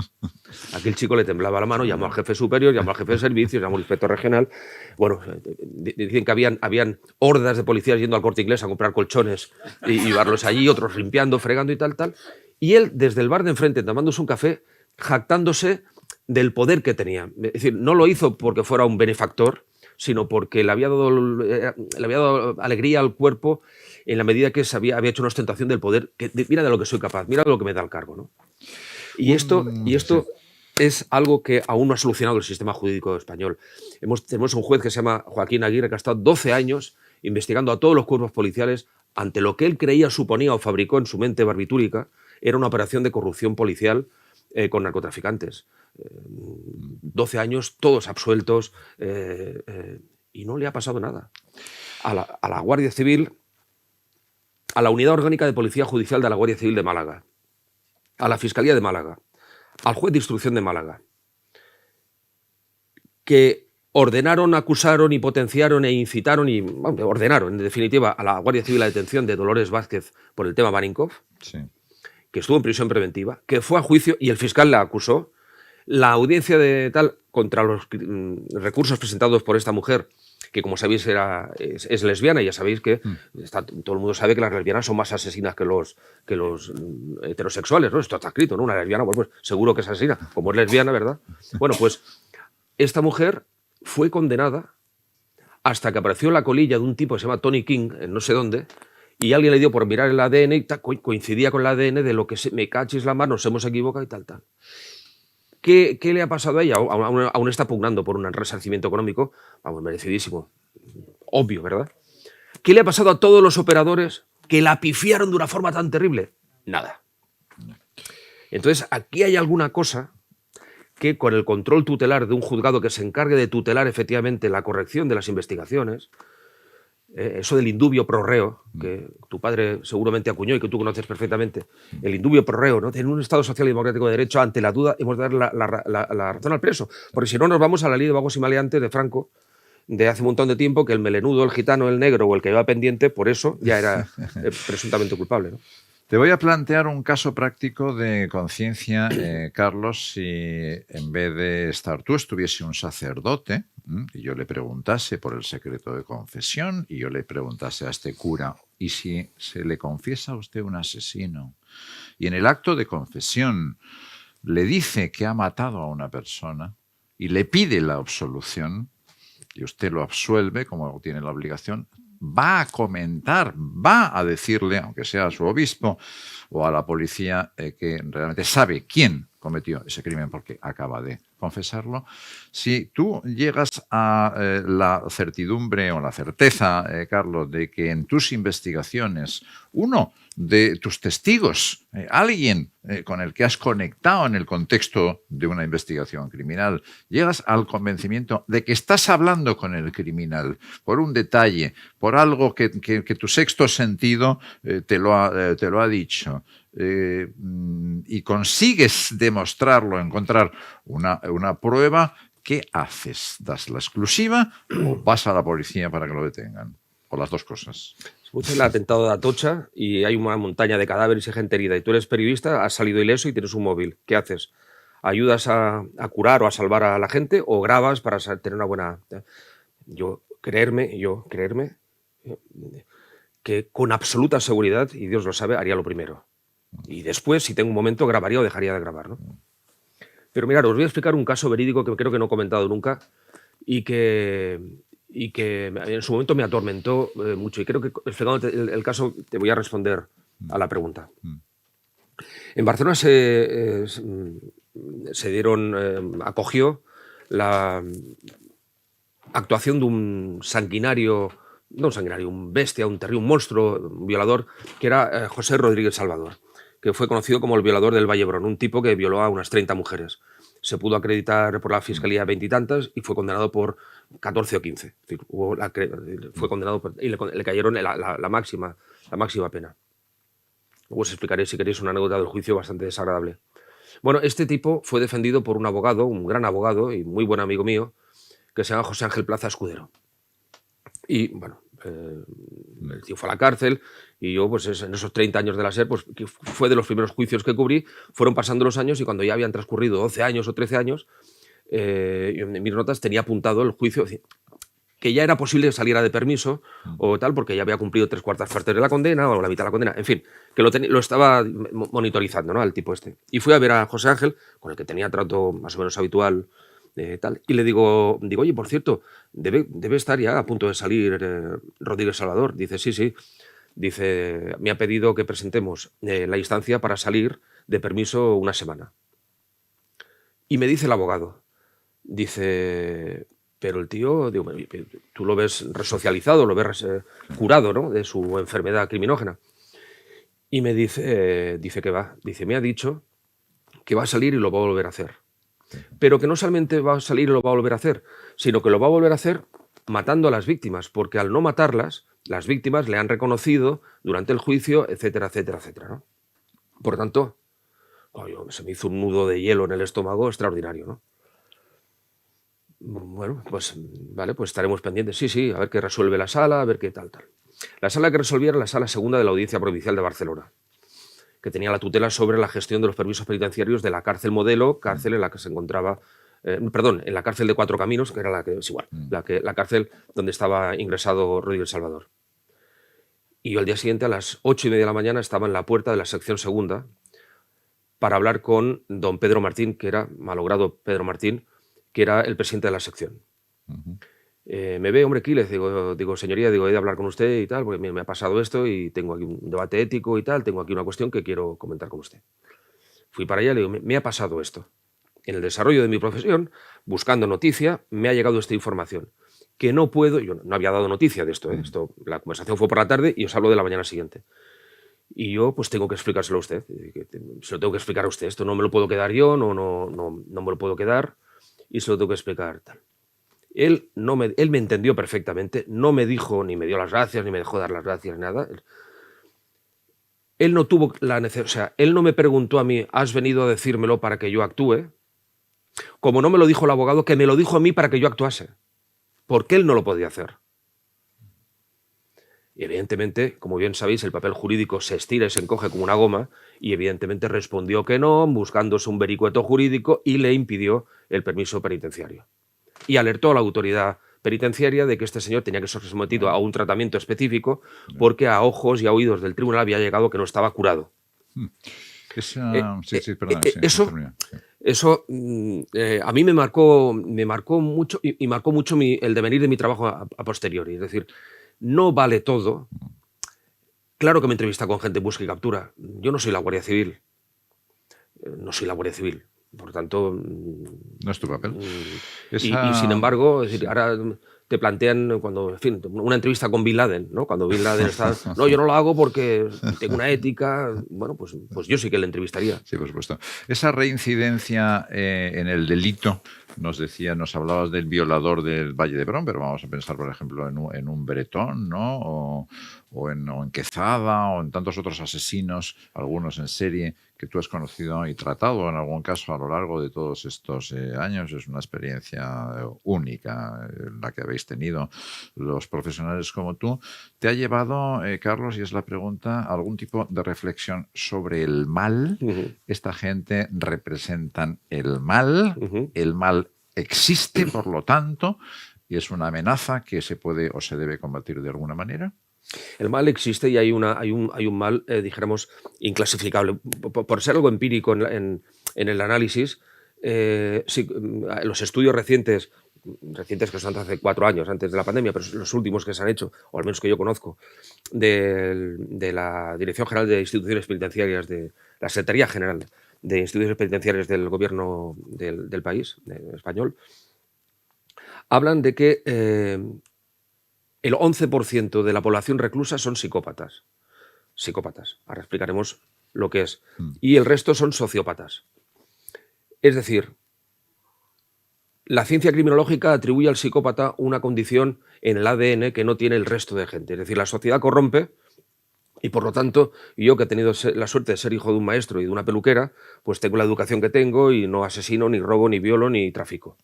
Speaker 3: Aquí el chico le temblaba la mano, llamó al jefe superior, llamó al jefe de servicios, llamó al inspector regional. Bueno, dicen que habían hordas de policías yendo al Corte Inglés a comprar colchones y llevarlos allí, otros limpiando, fregando y tal. Y él, desde el bar de enfrente, tomándose un café, jactándose del poder que tenía. Es decir, no lo hizo porque fuera un benefactor, sino porque le había dado alegría al cuerpo en la medida que había hecho una ostentación del poder, que mira de lo que soy capaz, mira de lo que me da el cargo, ¿no? Y esto es algo que aún no ha solucionado el sistema jurídico español. Tenemos un juez que se llama Joaquín Aguirre, que ha estado 12 años investigando a todos los cuerpos policiales ante lo que él creía, suponía o fabricó en su mente barbitúrica, era una operación de corrupción policial con narcotraficantes. 12 años, todos absueltos, y no le ha pasado nada. A la Guardia Civil, a la Unidad Orgánica de Policía Judicial de la Guardia Civil de Málaga, a la Fiscalía de Málaga, al juez de instrucción de Málaga, que ordenaron, acusaron y potenciaron e incitaron y ordenaron, en definitiva, a la Guardia Civil la detención de Dolores Vázquez por el tema Barinkoff, sí, que estuvo en prisión preventiva, que fue a juicio y el fiscal la acusó. La audiencia de tal contra los recursos presentados por esta mujer, que como sabéis es lesbiana, y ya sabéis que todo el mundo sabe que las lesbianas son más asesinas que los heterosexuales, ¿no? Esto está escrito, ¿no? Una lesbiana, pues seguro que es asesina, como es lesbiana, ¿verdad? Bueno, pues esta mujer fue condenada hasta que apareció la colilla de un tipo que se llama Tony King, en no sé dónde, y alguien le dio por mirar el ADN y coincidía con el ADN de lo que me cachis la mano, nos hemos equivocado y tal. ¿Qué le ha pasado a ella? Aún está pugnando por un resarcimiento económico, vamos, merecidísimo, obvio, ¿verdad? ¿Qué le ha pasado a todos los operadores que la pifiaron de una forma tan terrible? Nada. Entonces, aquí hay alguna cosa que con el control tutelar de un juzgado que se encargue de tutelar efectivamente la corrección de las investigaciones, eso del indubio pro reo, que tu padre seguramente acuñó y que tú conoces perfectamente, el indubio pro reo, ¿no? En un Estado social y democrático de derecho, ante la duda hemos de dar la razón al preso, porque si no nos vamos a la ley de vagos y maleantes de Franco, de hace un montón de tiempo, que el melenudo, el gitano, el negro o el que iba pendiente, por eso ya era presuntamente culpable, ¿no?
Speaker 2: Te voy a plantear un caso práctico de conciencia, Carlos, si en vez de estar tú estuviese un sacerdote y yo le preguntase por el secreto de confesión y yo le preguntase a este cura, ¿y si se le confiesa a usted un asesino? Y en el acto de confesión le dice que ha matado a una persona y le pide la absolución y usted lo absuelve como tiene la obligación, va a comentar, va a decirle, aunque sea a su obispo o a la policía, que realmente sabe quién cometió ese crimen porque acaba de confesarlo. Si tú llegas a la certidumbre o la certeza, Carlos, de que en tus investigaciones uno de tus testigos, alguien con el que has conectado en el contexto de una investigación criminal, llegas al convencimiento de que estás hablando con el criminal por un detalle, por algo que tu sexto sentido te lo ha dicho, y consigues demostrarlo, encontrar una prueba, ¿qué haces? ¿Das la exclusiva o vas a la policía para que lo detengan? O las dos cosas.
Speaker 3: Escucha el atentado de Atocha y hay una montaña de cadáveres y gente herida y tú eres periodista, has salido ileso y tienes un móvil. ¿Qué haces? ¿Ayudas a curar o a salvar a la gente o grabas para tener una buena... Yo creerme que con absoluta seguridad, y Dios lo sabe, haría lo primero. Y después, si tengo un momento, grabaría o dejaría de grabar, ¿no? Pero mirad, os voy a explicar un caso verídico que creo que no he comentado nunca y que en su momento me atormentó mucho. Y creo que explicándote el caso te voy a responder a la pregunta. En Barcelona se acogió la actuación de un sanguinario, no un sanguinario, un bestia, un terrible, un monstruo, un violador, que era José Rodríguez Salvador, que fue conocido como el violador del Vallebrón, un tipo que violó a unas 30 mujeres. Se pudo acreditar por la Fiscalía 20 y tantas y fue condenado por 14 o 15. Es decir, fue condenado y le cayeron la máxima pena. Luego os explicaré, si queréis, una anécdota del juicio bastante desagradable. Bueno, este tipo fue defendido por un abogado, un gran abogado y muy buen amigo mío, que se llama José Ángel Plaza Escudero. Y, bueno, el tío fue a la cárcel y yo, pues en esos 30 años de la SER, pues que fue de los primeros juicios que cubrí, fueron pasando los años y cuando ya habían transcurrido 12 años o 13 años, yo en mis notas tenía apuntado el juicio, que ya era posible que saliera de permiso o tal, porque ya había cumplido 3/4 partes de la condena o la mitad de la condena, en fin, que lo estaba monitorizando, ¿no?, al tipo este. Y fui a ver a José Ángel, con el que tenía trato más o menos habitual, tal, y le digo, oye, por cierto, debe estar ya a punto de salir Rodríguez Salvador. Dice, sí. Dice, me ha pedido que presentemos la instancia para salir de permiso una semana. Y me dice el abogado, dice, pero el tío, digo, tú lo ves resocializado, lo ves curado, ¿no?, de su enfermedad criminógena. Y me dice que va. Dice, me ha dicho que va a salir y lo va a volver a hacer. Pero que no solamente va a salir y lo va a volver a hacer, sino que lo va a volver a hacer matando a las víctimas, porque al no matarlas, las víctimas le han reconocido durante el juicio, etcétera, ¿no? Por tanto, se me hizo un nudo de hielo en el estómago extraordinario, ¿no? Bueno, pues vale, pues estaremos pendientes. Sí, a ver qué resuelve la sala, a ver qué tal. La sala que resolvía era la sala segunda de la Audiencia Provincial de Barcelona, que tenía la tutela sobre la gestión de los permisos penitenciarios de la cárcel modelo, cárcel en la que se encontraba, en la cárcel de Cuatro Caminos, que era la que es igual, la cárcel donde estaba ingresado Rodríguez Salvador. Y yo al día siguiente, a las 8:30 de la mañana, estaba en la puerta de la sección segunda para hablar con don Pedro Martín, que era, malogrado Pedro Martín, que era el presidente de la sección. Me ve, hombre, Quílez, digo, señoría, he de hablar con usted y tal, porque me ha pasado esto y tengo aquí un debate ético y tal, tengo aquí una cuestión que quiero comentar con usted. Fui para allá y le digo, me ha pasado esto. En el desarrollo de mi profesión, buscando noticia, me ha llegado esta información, que no puedo, yo no había dado noticia de esto, la conversación fue por la tarde y os hablo de la mañana siguiente. Y yo, pues tengo que explicárselo a usted, se lo tengo que explicar a usted, esto no me lo puedo quedar yo, no me lo puedo quedar y se lo tengo que explicar, tal. Él me entendió perfectamente, no me dijo, ni me dio las gracias, ni me dejó dar las gracias, ni nada. Él no tuvo la necesidad, o sea, él no me preguntó a mí, ¿has venido a decírmelo para que yo actúe? Como no me lo dijo el abogado, que me lo dijo a mí para que yo actuase, porque él no lo podía hacer. Y evidentemente, como bien sabéis, el papel jurídico se estira y se encoge como una goma, y evidentemente respondió que no, buscándose un vericueto jurídico, y le impidió el permiso penitenciario. Y alertó a la autoridad penitenciaria de que este señor tenía que ser sometido a un tratamiento específico porque a ojos y a oídos del tribunal había llegado que no estaba curado. Eso a mí me marcó mucho y marcó mucho el devenir de mi trabajo a posteriori. Es decir, no vale todo. Claro que me entrevista con gente en busca y captura. Yo no soy la Guardia Civil. Por tanto...
Speaker 2: No es tu papel.
Speaker 3: Y sin embargo, es decir, ahora te plantean cuando, en fin, una entrevista con Bin Laden, ¿no? Cuando Bin Laden está, no, yo no lo hago porque tengo una ética, bueno, pues yo sí que le entrevistaría.
Speaker 2: Sí, por supuesto. Esa reincidencia en el delito, nos hablabas del violador del Valle de Brón, pero vamos a pensar, por ejemplo, en un Bretón, ¿no? O en Quezada, o en tantos otros asesinos, algunos en serie, que tú has conocido y tratado en algún caso a lo largo de todos estos años. Es una experiencia única la que habéis tenido los profesionales como tú. ¿Te ha llevado, Carlos, y es la pregunta, algún tipo de reflexión sobre el mal? Esta gente representan el mal. El mal existe, por lo tanto, y es una amenaza que se puede o se debe combatir de alguna manera.
Speaker 3: El mal existe y hay un mal, dijéramos, inclasificable. Por ser algo empírico en el análisis, sí, los estudios recientes que son hace 4 años, antes de la pandemia, pero los últimos que se han hecho, o al menos que yo conozco, de la Dirección General de Instituciones Penitenciarias, de la Secretaría General de Instituciones Penitenciarias del Gobierno del país español, hablan de que el 11% de la población reclusa son psicópatas. Psicópatas. Ahora explicaremos lo que es. Y el resto son sociópatas. Es decir, la ciencia criminológica atribuye al psicópata una condición en el ADN que no tiene el resto de gente. Es decir, la sociedad corrompe y, por lo tanto, yo que he tenido la suerte de ser hijo de un maestro y de una peluquera, pues tengo la educación que tengo y no asesino, ni robo, ni violo, ni trafico.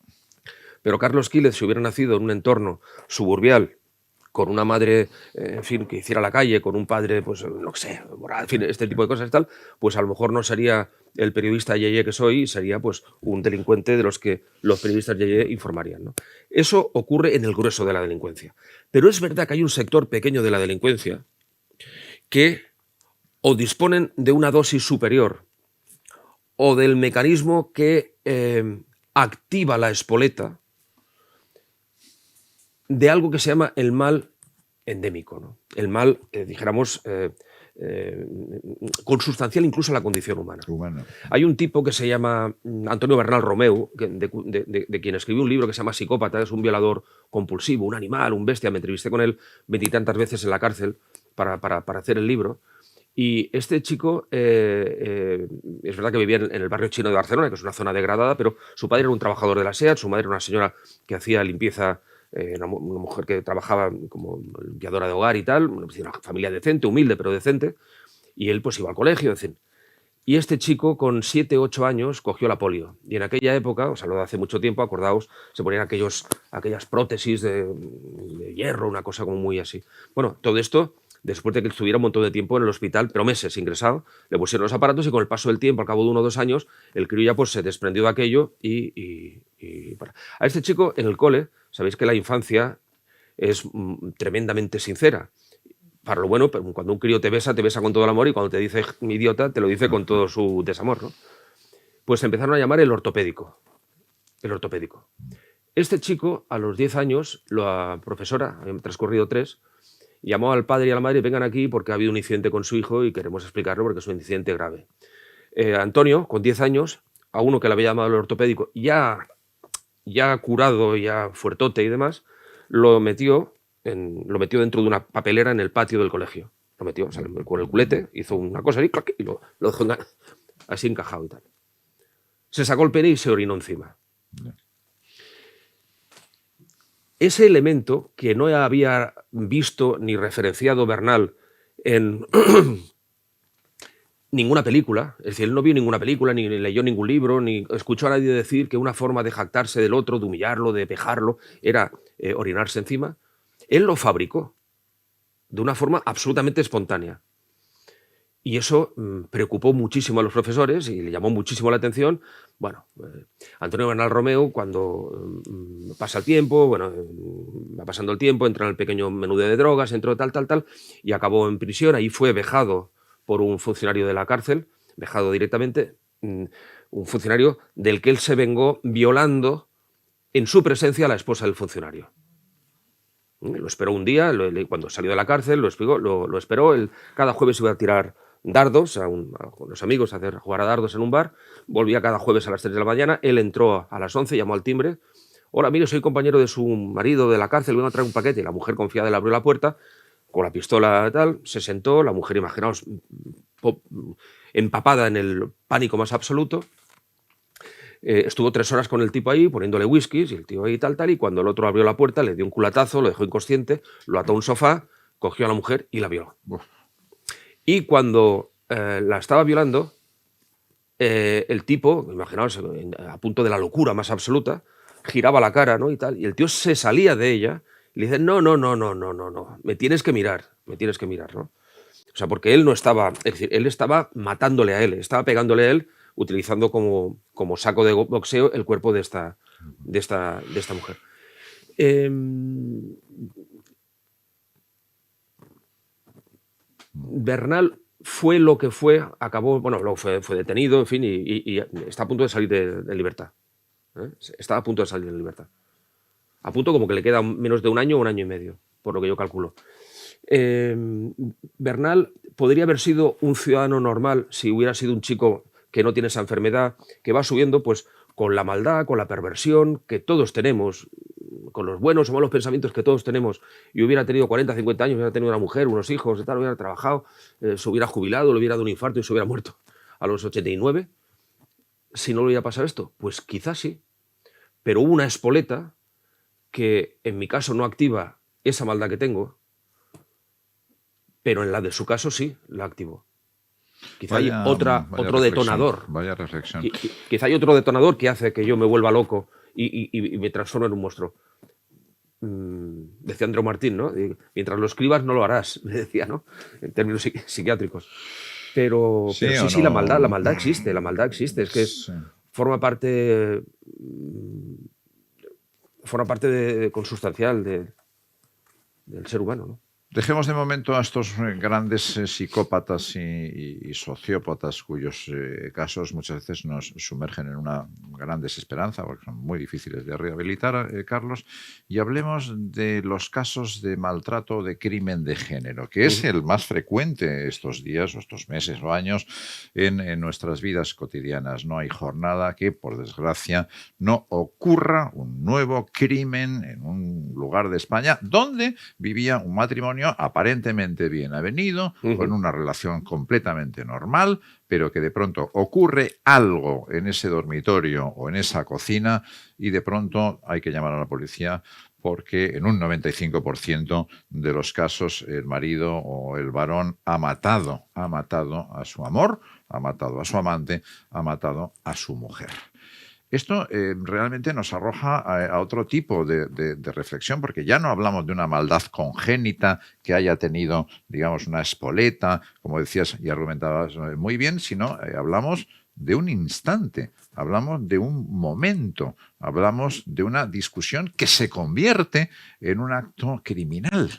Speaker 3: Pero Carlos Quílez, si hubiera nacido en un entorno suburbial, con una madre, en fin, que hiciera la calle, con un padre, pues, no sé, moral, en fin, este tipo de cosas y tal, pues a lo mejor no sería el periodista yeye que soy, sería pues un delincuente de los que los periodistas yeye informarían, ¿no? Eso ocurre en el grueso de la delincuencia. Pero es verdad que hay un sector pequeño de la delincuencia que o disponen de una dosis superior o del mecanismo que activa la espoleta de algo que se llama el mal endémico, ¿no? El mal, dijéramos, consustancial incluso a la condición humana. Hay un tipo que se llama Antonio Bernal Romeu, de quien escribió un libro que se llama Psicópata, es un violador compulsivo, un animal, un bestia. Me entrevisté con él 20 y tantas veces en la cárcel para hacer el libro. Y este chico, es verdad que vivía en el barrio chino de Barcelona, que es una zona degradada, pero su padre era un trabajador de la SEAT, su madre era una señora que hacía limpieza, una mujer que trabajaba como limpiadora de hogar y tal, una familia decente, humilde, pero decente, y él pues iba al colegio, en fin. Y este chico con 7, 8 años cogió la polio. Y en aquella época, o sea, lo de hace mucho tiempo, acordaos, se ponían aquellas prótesis de hierro, una cosa como muy así. Bueno, todo esto, después de que estuviera un montón de tiempo en el hospital, pero meses ingresado, le pusieron los aparatos y con el paso del tiempo, al cabo de 1 o 2 años, el crío ya pues se desprendió de aquello A este chico en el cole, sabéis que la infancia es tremendamente sincera. Para lo bueno, pero cuando un crío te besa con todo el amor, y cuando te dice idiota, te lo dice con todo su desamor, ¿no? Pues empezaron a llamar el ortopédico. El ortopédico. Este chico, a los 10 años, la profesora, han transcurrido 3, llamó al padre y a la madre: vengan aquí porque ha habido un incidente con su hijo y queremos explicarlo porque es un incidente grave. Antonio, con 10 años, a uno que le había llamado el ortopédico, ya curado, ya fuertote y demás, lo metió dentro de una papelera en el patio del colegio. Lo metió, o sea, con el culete, hizo una cosa ahí, ¡clac!, y lo dejó así encajado y tal. Se sacó el pene y se orinó encima. Ese elemento que no había visto ni referenciado Bernal en ninguna película, es decir, él no vio ninguna película, ni leyó ningún libro, ni escuchó a nadie decir que una forma de jactarse del otro, de humillarlo, de pejarlo, era orinarse encima. Él lo fabricó de una forma absolutamente espontánea. Y eso preocupó muchísimo a los profesores y le llamó muchísimo la atención. Bueno, Antonio Bernal Romeu, cuando pasa el tiempo, va pasando el tiempo, entra en el pequeño menú de drogas, entró tal, y acabó en prisión. Ahí fue vejado por un funcionario de la cárcel, vejado directamente, un funcionario del que él se vengó violando en su presencia a la esposa del funcionario. Lo esperó un día, cuando salió de la cárcel, lo esperó, cada jueves iba a tirar dardos con los amigos, a jugar a dardos en un bar. Volvía cada jueves a las 3 de la mañana. Él entró a las 11, llamó al timbre. Hola, mire, soy compañero de su marido de la cárcel, vengo a traer un paquete. Y la mujer confiada le abrió la puerta con la pistola tal, se sentó, la mujer, imaginaos, empapada en el pánico más absoluto. Estuvo 3 horas con el tipo ahí, poniéndole whiskies, y el tío ahí tal, y cuando el otro abrió la puerta, le dio un culatazo, lo dejó inconsciente, lo ató a un sofá, cogió a la mujer y la violó. Y cuando la estaba violando, el tipo, imaginaos, a punto de la locura más absoluta, giraba la cara, ¿no? Y tal, y el tío se salía de ella y le dice, no, me tienes que mirar, ¿no? O sea, porque él no estaba, es decir, él estaba matándole a él, estaba pegándole a él, utilizando como saco de boxeo el cuerpo de esta mujer. Bernal fue lo que fue, acabó, bueno, luego fue detenido, en fin, y está a punto de salir de libertad. Está a punto de salir de libertad. A punto como que le queda menos de un año o un año y medio, por lo que yo calculo. Bernal podría haber sido un ciudadano normal si hubiera sido un chico que no tiene esa enfermedad, que va subiendo pues con la maldad, con la perversión que todos tenemos, con los buenos o malos pensamientos que todos tenemos, y hubiera tenido 40, 50 años, hubiera tenido una mujer, unos hijos, y tal, hubiera trabajado, se hubiera jubilado, le hubiera dado un infarto y se hubiera muerto a los 89, si no le hubiera pasado esto, pues quizás sí. Pero hubo una espoleta que en mi caso no activa esa maldad que tengo, pero en la de su caso sí la activó. Quizá hay otro detonador.
Speaker 2: Vaya reflexión.
Speaker 3: Quizá hay otro detonador que hace que yo me vuelva loco y me transforme en un monstruo. Decía Andreu Martín, ¿no? Mientras lo escribas no lo harás, me decía, ¿no? En términos psiquiátricos. Pero sí, la maldad existe. Es que forma parte consustancial del ser humano, ¿no?
Speaker 2: Dejemos de momento a estos grandes psicópatas y sociópatas cuyos casos muchas veces nos sumergen en una gran desesperanza porque son muy difíciles de rehabilitar, Carlos, y hablemos de los casos de maltrato o de crimen de género, que es el más frecuente estos días o estos meses o años en nuestras vidas cotidianas. No hay jornada que, por desgracia, no ocurra un nuevo crimen en un lugar de España donde vivía un matrimonio aparentemente bien avenido, con una relación completamente normal, pero que de pronto ocurre algo en ese dormitorio o en esa cocina y de pronto hay que llamar a la policía porque en un 95% de los casos el marido o el varón ha matado a su amor, ha matado a su amante, ha matado a su mujer. Esto realmente nos arroja a otro tipo de reflexión, porque ya no hablamos de una maldad congénita que haya tenido, digamos, una espoleta, como decías y argumentabas muy bien, sino hablamos de un instante, hablamos de un momento, hablamos de una discusión que se convierte en un acto criminal.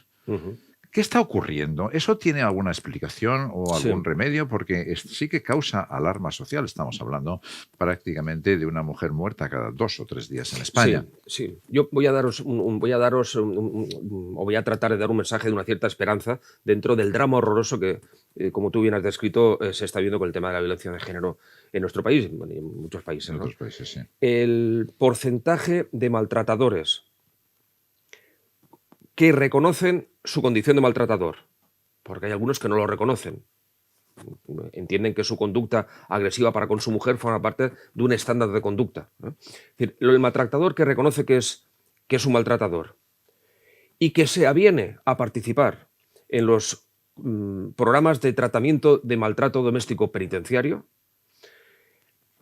Speaker 2: ¿Qué está ocurriendo? ¿Eso tiene alguna explicación o algún remedio? Porque sí que causa alarma social. Estamos hablando prácticamente de una mujer muerta cada 2 o 3 días en España.
Speaker 3: Sí. Yo voy a tratar de dar un mensaje de una cierta esperanza dentro del drama horroroso que, como tú bien has descrito, se está viendo con el tema de la violencia de género en nuestro país y en muchos países.
Speaker 2: En otros países, sí.
Speaker 3: El porcentaje de maltratadores que reconocen su condición de maltratador, porque hay algunos que no lo reconocen, entienden que su conducta agresiva para con su mujer forma parte de un estándar de conducta. Es decir, el maltratador que reconoce que es un maltratador y que se aviene a participar en los programas de tratamiento de maltrato doméstico penitenciario,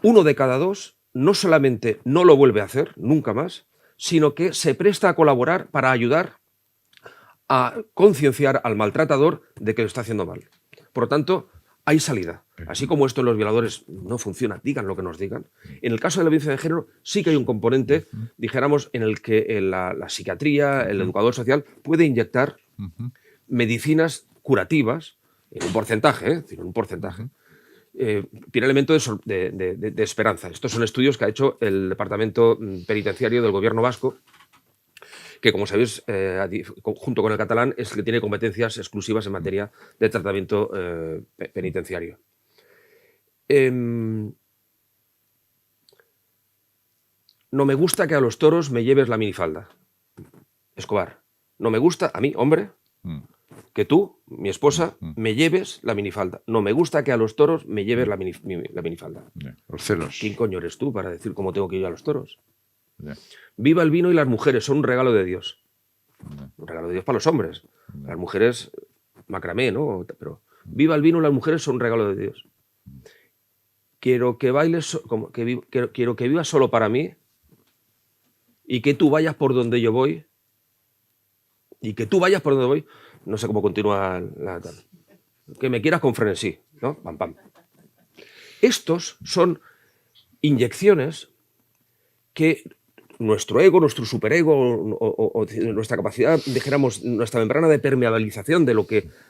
Speaker 3: 1 de cada 2 no solamente no lo vuelve a hacer, nunca más, sino que se presta a colaborar para ayudar a concienciar al maltratador de que lo está haciendo mal. Por lo tanto, hay salida. Así como esto en los violadores no funciona, digan lo que nos digan. En el caso de la violencia de género sí que hay un componente, dijéramos, en el que la psiquiatría, el educador social puede inyectar medicinas curativas en un porcentaje, tiene elemento de esperanza. Estos son estudios que ha hecho el Departamento Penitenciario del Gobierno vasco que como sabéis, junto con el catalán, es el que tiene competencias exclusivas en materia de tratamiento penitenciario. No me gusta que a los toros me lleves la minifalda, Escobar. No me gusta, a mí, hombre, que tú, mi esposa, me lleves la minifalda. No me gusta que a los toros me lleves la minifalda.
Speaker 2: Los celos.
Speaker 3: ¿Quién coño eres tú para decir cómo tengo que ir a los toros? Viva el vino y las mujeres, son un regalo de Dios. Un regalo de Dios para los hombres. Las mujeres, macramé, ¿no? Pero viva el vino y las mujeres, son un regalo de Dios. Quiero que bailes, quiero que vivas solo para mí y que tú vayas por donde yo voy. Y que tú vayas por donde voy. No sé cómo continúa que me quieras con frenesí, ¿no? Pam, pam. Estos son inyecciones que nuestro ego, nuestro superego o nuestra capacidad, dijéramos, nuestra membrana de permeabilización de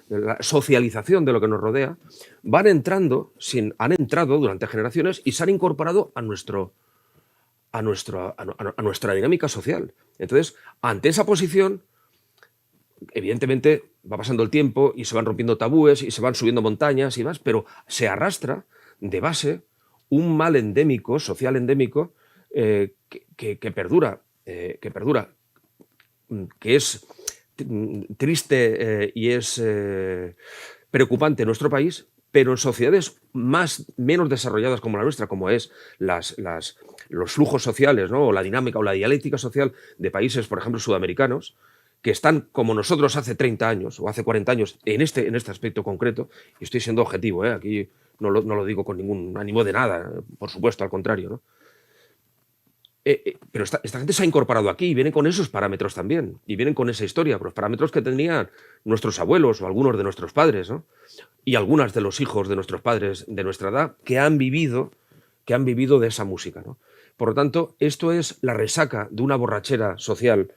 Speaker 3: la socialización de lo que nos rodea, han entrado durante generaciones y se han incorporado a nuestra dinámica social. Entonces, ante esa posición, evidentemente va pasando el tiempo y se van rompiendo tabúes y se van subiendo montañas y más, pero se arrastra de base un mal endémico, social endémico, que perdura, que es triste y es preocupante en nuestro país, pero en sociedades menos desarrolladas como la nuestra, como es los flujos sociales, ¿no? O la dinámica o la dialéctica social de países, por ejemplo, sudamericanos, que están como nosotros hace 30 años o hace 40 años en este aspecto concreto, y estoy siendo objetivo, aquí no lo digo con ningún ánimo de nada, por supuesto, al contrario, ¿no? Pero esta gente se ha incorporado aquí y viene con esos parámetros también, y vienen con esa historia, los parámetros que tenían nuestros abuelos o algunos de nuestros padres, ¿no? Y algunas de los hijos de nuestros padres de nuestra edad que han vivido de esa música, ¿no? Por lo tanto, esto es la resaca de una borrachera social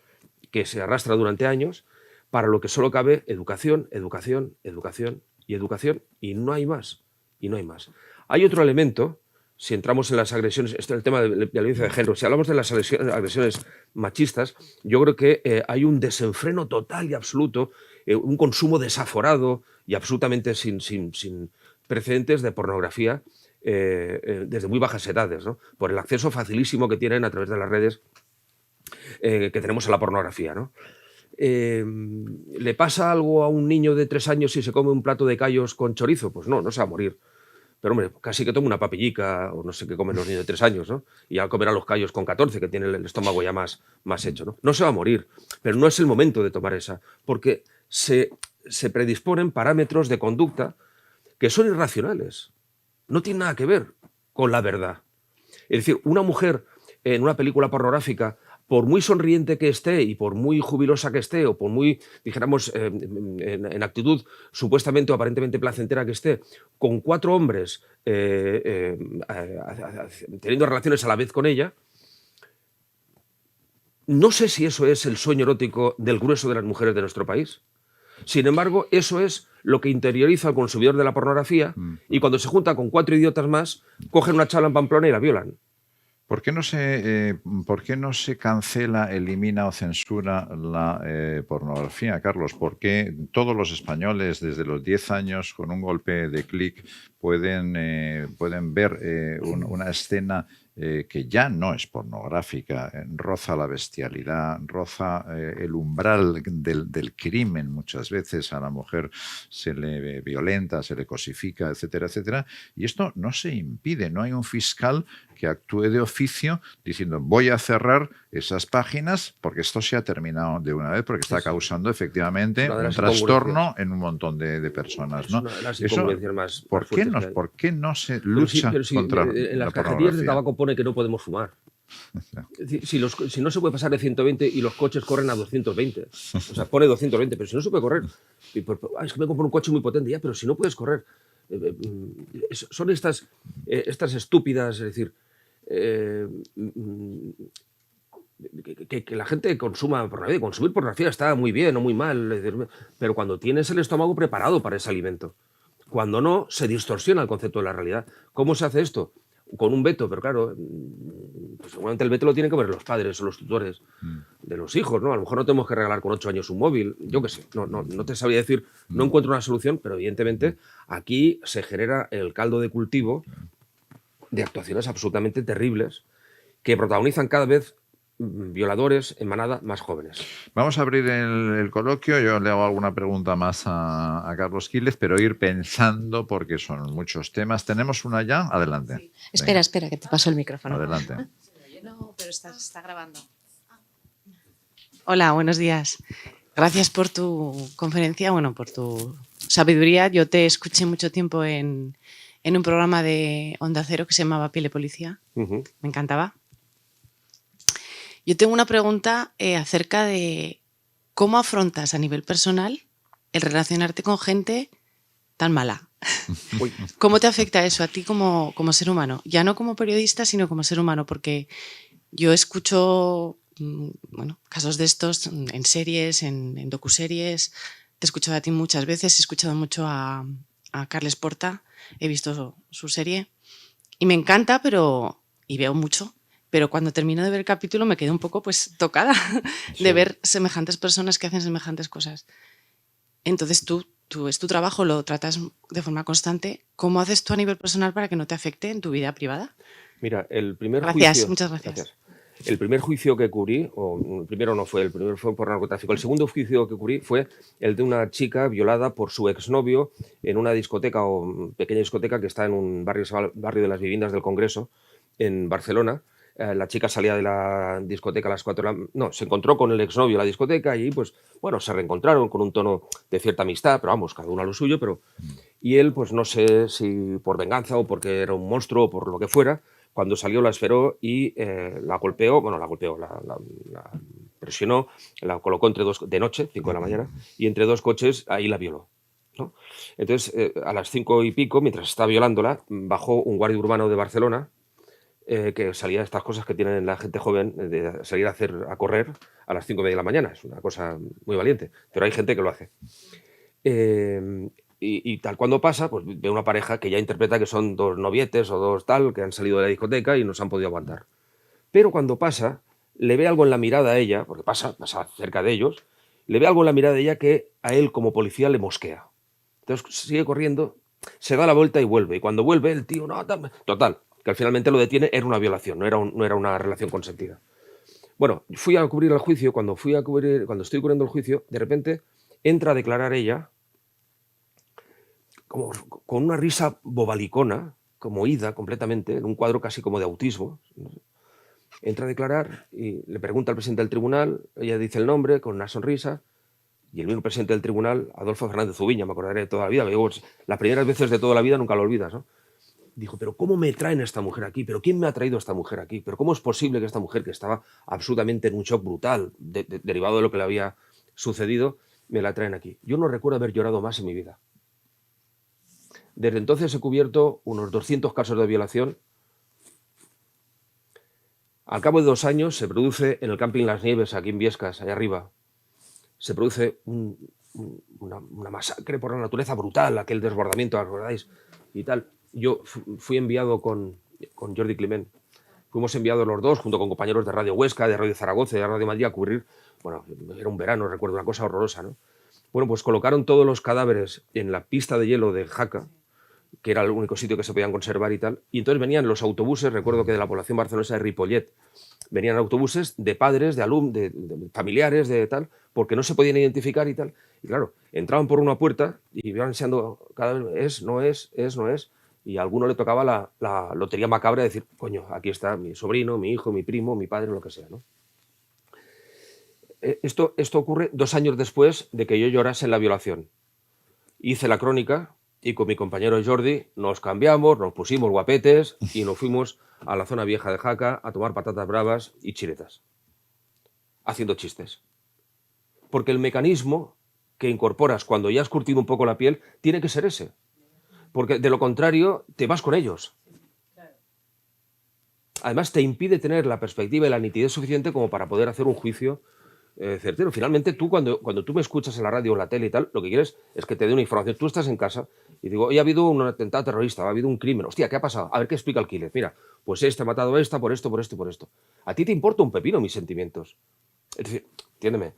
Speaker 3: que se arrastra durante años, para lo que solo cabe educación, educación, educación y educación, y no hay más, y no hay más. Hay otro elemento, si entramos en las agresiones, esto es el tema de la violencia de género, si hablamos de las agresiones machistas, yo creo que hay un desenfreno total y absoluto, un consumo desaforado y absolutamente sin precedentes de pornografía desde muy bajas edades, ¿no? Por el acceso facilísimo que tienen a través de las redes que tenemos a la pornografía, ¿no? ¿Le pasa algo a un niño de 3 años si se come un plato de callos con chorizo? Pues no se va a morir. Pero, hombre, casi que toma una papillica o no sé qué comen los niños de 3 años, ¿no? Y ya comerá los callos con 14, que tiene el estómago ya más hecho, ¿no? No se va a morir, pero no es el momento de tomar esa, porque se predisponen parámetros de conducta que son irracionales. No tienen nada que ver con la verdad. Es decir, una mujer en una película pornográfica, por muy sonriente que esté y por muy jubilosa que esté o por muy, dijéramos, en actitud supuestamente o aparentemente placentera que esté, con 4 hombres teniendo relaciones a la vez con ella, no sé si eso es el sueño erótico del grueso de las mujeres de nuestro país. Sin embargo, eso es lo que interioriza al consumidor de la pornografía y cuando se junta con 4 idiotas más, cogen una chala en Pamplona y la violan.
Speaker 2: ¿Por qué no se cancela, elimina o censura la pornografía, Carlos? ¿Por qué todos los españoles desde los 10 años con un golpe de clic pueden ver una escena que ya no es pornográfica, roza la bestialidad, roza el umbral del crimen muchas veces, a la mujer se le violenta, se le cosifica, etcétera, etcétera, y esto no se impide, no hay un fiscal que actúe de oficio diciendo voy a cerrar esas páginas porque esto se ha terminado de una vez, porque está causando efectivamente un trastorno en un montón de personas, ¿no? ¿Por qué no se lucha contra
Speaker 3: en
Speaker 2: la
Speaker 3: las cajetillas
Speaker 2: pornografía?
Speaker 3: de tabaco pone que no podemos fumar. Es decir, si no se puede pasar de 120 y los coches corren a 220, o sea, pone 220, pero si no se puede correr, es que me compro un coche muy potente, ya, pero si no puedes correr, son estas estúpidas, es decir, que la gente consuma pornografía. Consumir pornografía está muy bien o muy mal, pero cuando tienes el estómago preparado para ese alimento, cuando no, se distorsiona el concepto de la realidad. ¿Cómo se hace esto? Con un veto, pero claro, pues seguramente el veto lo tienen que ver los padres o los tutores. de los hijos, ¿no? A lo mejor no tenemos que regalar con 8 años un móvil, yo qué sé, no te sabría decir, no encuentro una solución, pero evidentemente aquí se genera el caldo de cultivo de actuaciones absolutamente terribles que protagonizan cada vez violadores en manada más jóvenes.
Speaker 2: Vamos a abrir el coloquio. Yo le hago alguna pregunta más a Carlos Quílez, pero ir pensando porque son muchos temas. ¿Tenemos una ya? Adelante.
Speaker 1: Sí. Espera, que te paso el micrófono.
Speaker 2: Adelante.
Speaker 1: No, pero está grabando.
Speaker 4: Hola, buenos días. Gracias por tu conferencia, por tu sabiduría. Yo te escuché mucho tiempo en un programa de Onda Cero que se llamaba Piel de Policía. Me encantaba. Yo tengo una pregunta acerca de cómo afrontas a nivel personal el relacionarte con gente tan mala. ¿Cómo te afecta eso a ti como ser humano? Ya no como periodista, sino como ser humano, porque yo escucho casos de estos en series, en docuseries. Te he escuchado a ti muchas veces, he escuchado mucho a Carles Porta, he visto su serie y me encanta, y veo mucho. Pero cuando termino de ver el capítulo me quedé un poco tocada de ver semejantes personas que hacen semejantes cosas. Entonces tú es tu trabajo, lo tratas de forma constante. ¿Cómo haces tú a nivel personal para que no te afecte en tu vida privada?
Speaker 3: Mira, el primer
Speaker 4: juicio...
Speaker 3: Muchas gracias. El primer juicio que cubrí, el primero fue por narcotráfico. El segundo juicio que cubrí fue el de una chica violada por su exnovio en una discoteca o pequeña discoteca que está en un barrio de las Viviendas del Congreso, en Barcelona. La chica salía de la discoteca a las 4 se encontró con el exnovio en la discoteca y se reencontraron con un tono de cierta amistad, pero vamos, cada uno a lo suyo, y él, no sé si por venganza o porque era un monstruo o por lo que fuera, cuando salió la esperó y la golpeó, la presionó, la colocó de noche, 5 de la mañana, y entre dos coches ahí la violó, ¿no? Entonces, a las 5 y pico, mientras estaba violándola, bajó un guardia urbano de Barcelona, que salía de estas cosas que tienen la gente joven, de salir a correr a las 5:30 de la mañana. Es una cosa muy valiente, pero hay gente que lo hace. Y tal cuando pasa, ve una pareja que ya interpreta que son dos novietes o dos tal, que han salido de la discoteca y no se han podido aguantar. Pero cuando pasa, le ve algo en la mirada a ella, porque pasa cerca de ellos, le ve algo en la mirada de ella que a él como policía le mosquea. Entonces sigue corriendo, se da la vuelta y vuelve. Y cuando vuelve, el tío, total, que finalmente lo detiene, era una violación, no era una relación consentida. Bueno, fui a cubrir el juicio, cuando estoy cubriendo el juicio, de repente entra a declarar ella, como con una risa bobalicona, como ida completamente, en un cuadro casi como de autismo. Entra a declarar y le pregunta al presidente del tribunal, ella dice el nombre con una sonrisa, y el mismo presidente del tribunal, Adolfo Fernández Zubiña, me acordaré de toda la vida, las primeras veces de toda la vida nunca lo olvidas, ¿no? Dijo, pero ¿cómo me traen esta mujer aquí? ¿Pero quién me ha traído a esta mujer aquí? ¿Pero cómo es posible que esta mujer, que estaba absolutamente en un shock brutal, derivado de lo que le había sucedido, me la traen aquí? Yo no recuerdo haber llorado más en mi vida. Desde entonces he cubierto unos 200 casos de violación. Al cabo de 2 años se produce en el camping Las Nieves, aquí en Biescas, allá arriba, se produce una masacre por la naturaleza brutal, aquel desbordamiento, ¿os acordáis? Y tal. Yo fui enviado con Jordi Climent. Fuimos enviados los dos, junto con compañeros de Radio Huesca, de Radio Zaragoza y de Radio Madrid, a cubrir, era un verano, recuerdo, una cosa horrorosa, ¿no? Bueno, pues colocaron todos los cadáveres en la pista de hielo de Jaca, que era el único sitio que se podían conservar y tal, y entonces venían los autobuses, recuerdo que de la población barcelonesa de Ripollet, venían autobuses de padres, de alumnos, de familiares, de tal, porque no se podían identificar y tal. Y claro, entraban por una puerta y iban enseñando cadáveres, no es, y a alguno le tocaba la lotería macabra de decir, coño, aquí está mi sobrino, mi hijo, mi primo, mi padre, lo que sea, ¿no? Esto ocurre 2 años después de que yo llorase en la violación. Hice la crónica y con mi compañero Jordi nos cambiamos, nos pusimos guapetes y nos fuimos a la zona vieja de Jaca a tomar patatas bravas y chiletas, haciendo chistes. Porque el mecanismo que incorporas cuando ya has curtido un poco la piel tiene que ser ese. Porque de lo contrario te vas con ellos. Además te impide tener la perspectiva y la nitidez suficiente como para poder hacer un juicio certero. Finalmente tú cuando tú me escuchas en la radio o en la tele y tal, lo que quieres es que te dé una información. Tú estás en casa y digo, hoy ha habido un atentado terrorista, ha habido un crimen. Hostia, ¿qué ha pasado? A ver qué explica el Quílez. Mira, pues ha matado a esta por esto, por esto y por esto. A ti te importa un pepino mis sentimientos. Es decir, entiéndeme.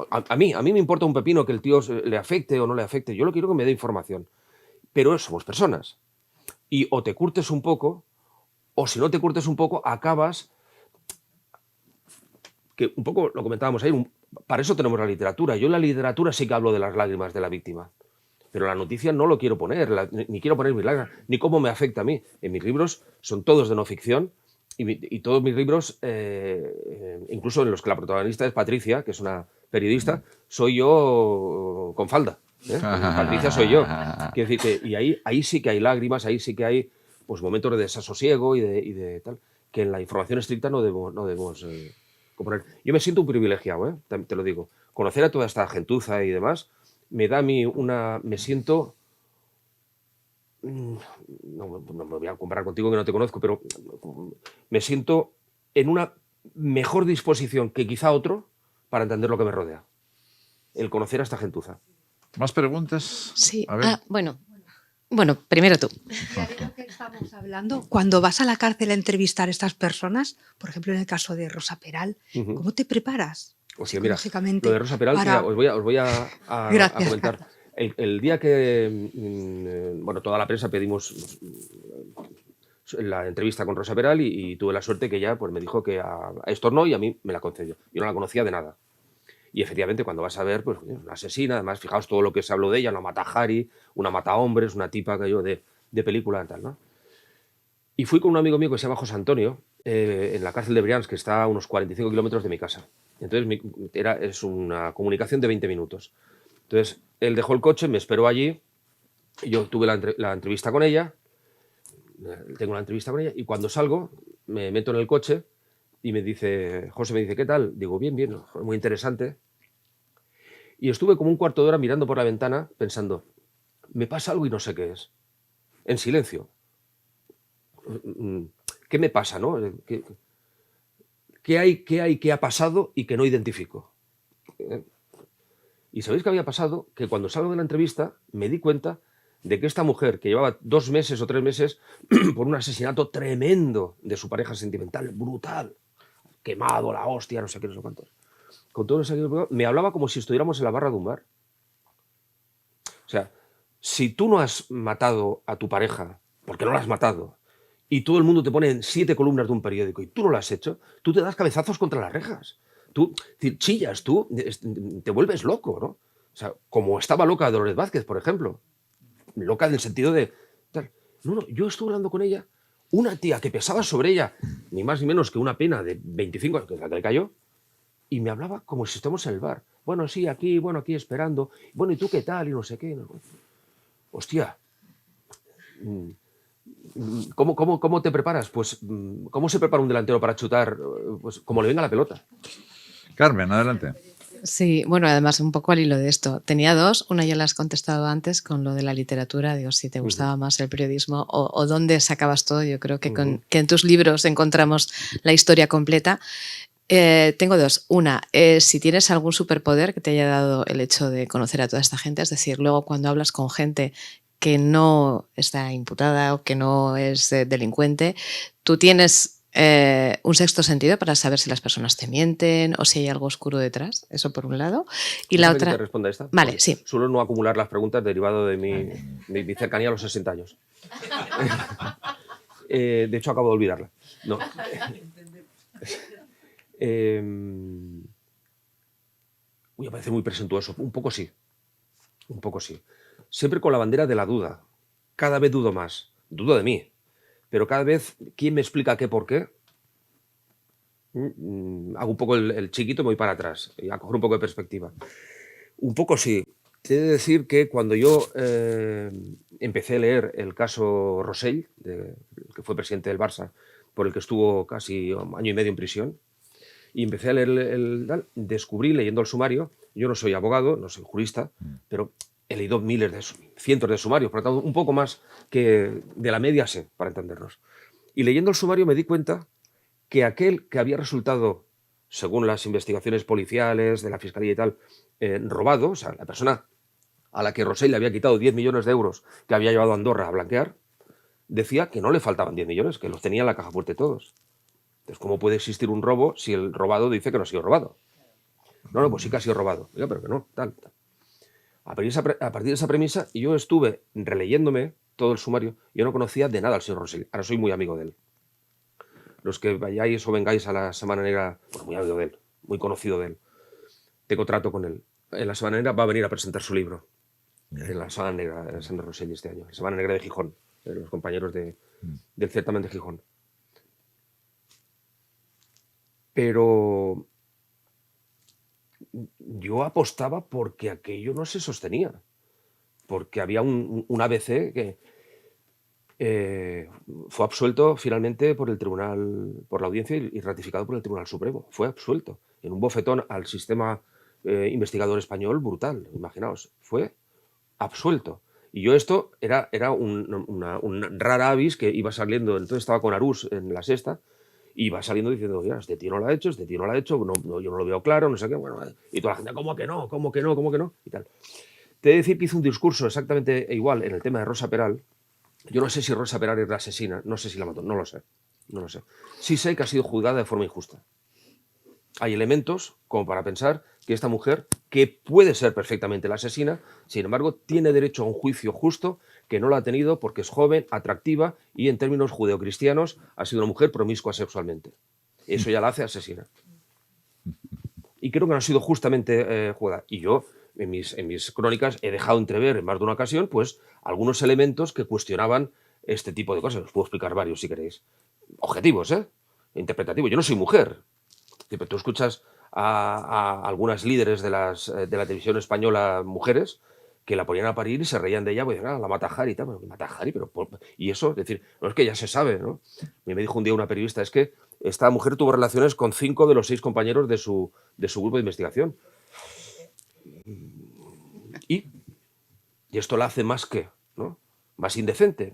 Speaker 3: A mí me importa un pepino que el tío le afecte o no le afecte. Yo lo quiero que me dé información. Pero somos personas. Y o te curtes un poco, o si no te curtes un poco, acabas... Que un poco lo comentábamos ahí, para eso tenemos la literatura. Yo en la literatura sí que hablo de las lágrimas de la víctima. Pero la noticia no lo quiero poner, ni quiero poner mis lágrimas, ni cómo me afecta a mí. En mis libros son todos de no ficción y todos mis libros, incluso en los que la protagonista es Patricia, que es una periodista, soy yo con falda. Patricia soy yo. Quiero decir que, y ahí sí que hay lágrimas, ahí sí que hay pues, momentos de desasosiego y de tal, que en la información estricta no debemos componer. Yo me siento un privilegiado, te lo digo. Conocer a toda esta gentuza y demás me da a mí me siento, no me voy a comparar contigo que no te conozco, pero me siento en una mejor disposición que quizá otro para entender lo que me rodea. El conocer a esta gentuza.
Speaker 2: ¿Más preguntas?
Speaker 1: Sí.
Speaker 2: A ver.
Speaker 1: Bueno, primero tú.
Speaker 5: De lo que estamos hablando, cuando vas a la cárcel a entrevistar a estas personas, por ejemplo en el caso de Rosa Peral, ¿cómo te preparas?
Speaker 3: O sea, mira,
Speaker 5: Psicológicamente,
Speaker 3: lo de Rosa Peral,
Speaker 5: para...
Speaker 3: mira, os voy a comentar. El día que, bueno, toda la prensa pedimos la entrevista con Rosa Peral y tuve la suerte que ella pues, me dijo que a Héctor no y a mí me la concedió. Yo no la conocía de nada. Y efectivamente, cuando vas a ver, pues una asesina, además, fijaos todo lo que se habló de ella, una mata Hari, una mata hombres, una tipa que yo de película y tal, ¿no? Y fui con un amigo mío que se llama José Antonio, en la cárcel de Brians, que está a unos 45 kilómetros de mi casa. Entonces, es una comunicación de 20 minutos. Entonces, él dejó el coche, me esperó allí, yo tuve la entrevista con ella, tengo la entrevista con ella, y cuando salgo, me meto en el coche y José me dice, ¿qué tal? Digo, bien, bien, muy interesante. Y estuve como un cuarto de hora mirando por la ventana, pensando, me pasa algo y no sé qué es. En silencio. ¿Qué me pasa, no? ¿Qué hay que ha pasado y que no identifico? Y ¿sabéis qué había pasado? Que cuando salgo de la entrevista me di cuenta de que esta mujer, que llevaba 2 meses o 3 meses por un asesinato tremendo de su pareja sentimental, brutal, quemado, la hostia, no sé qué, no sé cuántos, con todo eso, me hablaba como si estuviéramos en la barra de un bar. O sea, si tú no has matado a tu pareja, porque no la has matado, y todo el mundo te pone en 7 columnas de un periódico y tú no lo has hecho, tú te das cabezazos contra las rejas. Tú chillas, tú te vuelves loco, ¿no? O sea, como estaba loca Dolores Vázquez, por ejemplo. Loca en el sentido de... No, yo estuve hablando con ella, una tía que pesaba sobre ella, ni más ni menos que una pena de 25 años, que es la que le cayó, y me hablaba como si estemos en el bar. Bueno, sí, aquí esperando. Bueno, ¿y tú qué tal? Y no sé qué. No. Hostia. ¿Cómo te preparas? Pues, ¿cómo se prepara un delantero para chutar? Pues como le venga la pelota.
Speaker 2: Carmen, adelante.
Speaker 1: Sí, bueno, además un poco al hilo de esto. Tenía 2, una ya la has contestado antes con lo de la literatura, digo, si te gustaba más el periodismo o dónde sacabas todo. Yo creo que, que en tus libros encontramos la historia completa. Tengo 2. Una, si tienes algún superpoder que te haya dado el hecho de conocer a toda esta gente, es decir, luego cuando hablas con gente que no está imputada o que no es delincuente, tú tienes un sexto sentido para saber si las personas te mienten o si hay algo oscuro detrás, eso por un lado. Y la otra...
Speaker 3: ¿Te responda esta?
Speaker 1: Vale,
Speaker 3: pues,
Speaker 1: sí.
Speaker 3: Suelo no acumular las preguntas derivado de mi cercanía a los 60 años. De hecho, acabo de olvidarla. No. Voy a parecer muy presuntuoso. Un poco sí. Siempre con la bandera de la duda. Cada vez dudo más. Dudo de mí. Pero cada vez, ¿quién me explica qué por qué? Hago un poco el chiquito y me voy para atrás. Y a coger un poco de perspectiva. Un poco sí. Te he de decir que cuando yo empecé a leer el caso Rosell, que fue presidente del Barça, por el que estuvo casi 1 año y medio en prisión, y empecé a leer descubrí, leyendo el sumario, yo no soy abogado, no soy jurista, pero he leído cientos de sumarios, por lo tanto, un poco más que de la media sé, para entendernos. Y leyendo el sumario me di cuenta que aquel que había resultado, según las investigaciones policiales, de la fiscalía y tal, robado, o sea, la persona a la que Rosell le había quitado 10 millones de euros que había llevado a Andorra a blanquear, decía que no le faltaban 10 millones, que los tenía en la caja fuerte todos. Entonces, ¿cómo puede existir un robo si el robado dice que no ha sido robado? No, pues sí que ha sido robado. Oiga, pero que no, tal. A partir de esa premisa, yo estuve releyéndome todo el sumario. Yo no conocía de nada al señor Rosell. Ahora soy muy amigo de él. Los que vayáis o vengáis a la Semana Negra, pues muy amigo de él, muy conocido de él. Tengo trato con él. En la Semana Negra va a venir a presentar su libro. En la Semana Negra de San Rosell este año. La Semana Negra de Gijón. De los compañeros del certamen de Gijón. Pero yo apostaba porque aquello no se sostenía. Porque había un ABC que fue absuelto finalmente por el tribunal, por la audiencia y ratificado por el Tribunal Supremo. Fue absuelto. En un bofetón al sistema investigador español brutal, imaginaos. Fue absuelto. Y yo esto era un rara avis que iba saliendo, entonces estaba con Arús en La Sexta, y iba saliendo diciendo, ya, este tío no lo ha hecho, yo no lo veo claro, no sé qué, bueno, y toda la gente, ¿cómo que no? ¿Cómo que no? ¿Cómo que no? Y tal. Te he de decir que hizo un discurso exactamente igual en el tema de Rosa Peral. Yo no sé si Rosa Peral es la asesina, no sé si la mató, no lo sé. Sí sé que ha sido juzgada de forma injusta. Hay elementos como para pensar que esta mujer, que puede ser perfectamente la asesina, sin embargo, tiene derecho a un juicio justo, que no lo ha tenido porque es joven, atractiva y en términos judeocristianos ha sido una mujer promiscua sexualmente. Eso ya la hace asesina. Y creo que no ha sido justamente juzgada. Y yo, en mis crónicas, he dejado entrever en más de una ocasión pues algunos elementos que cuestionaban este tipo de cosas. Os puedo explicar varios si queréis. Objetivos, interpretativos. Yo no soy mujer. Pero tú escuchas a algunas líderes de la televisión española, mujeres, que la ponían a parir y se reían de ella, pues la mata Hari y tal. Bueno, mata Hari, y eso, es decir, no es que ya se sabe, ¿no? Me dijo un día una periodista, es que esta mujer tuvo relaciones con 5 de los 6 compañeros de su grupo de investigación. Y esto la hace más que, ¿no? Más indecente.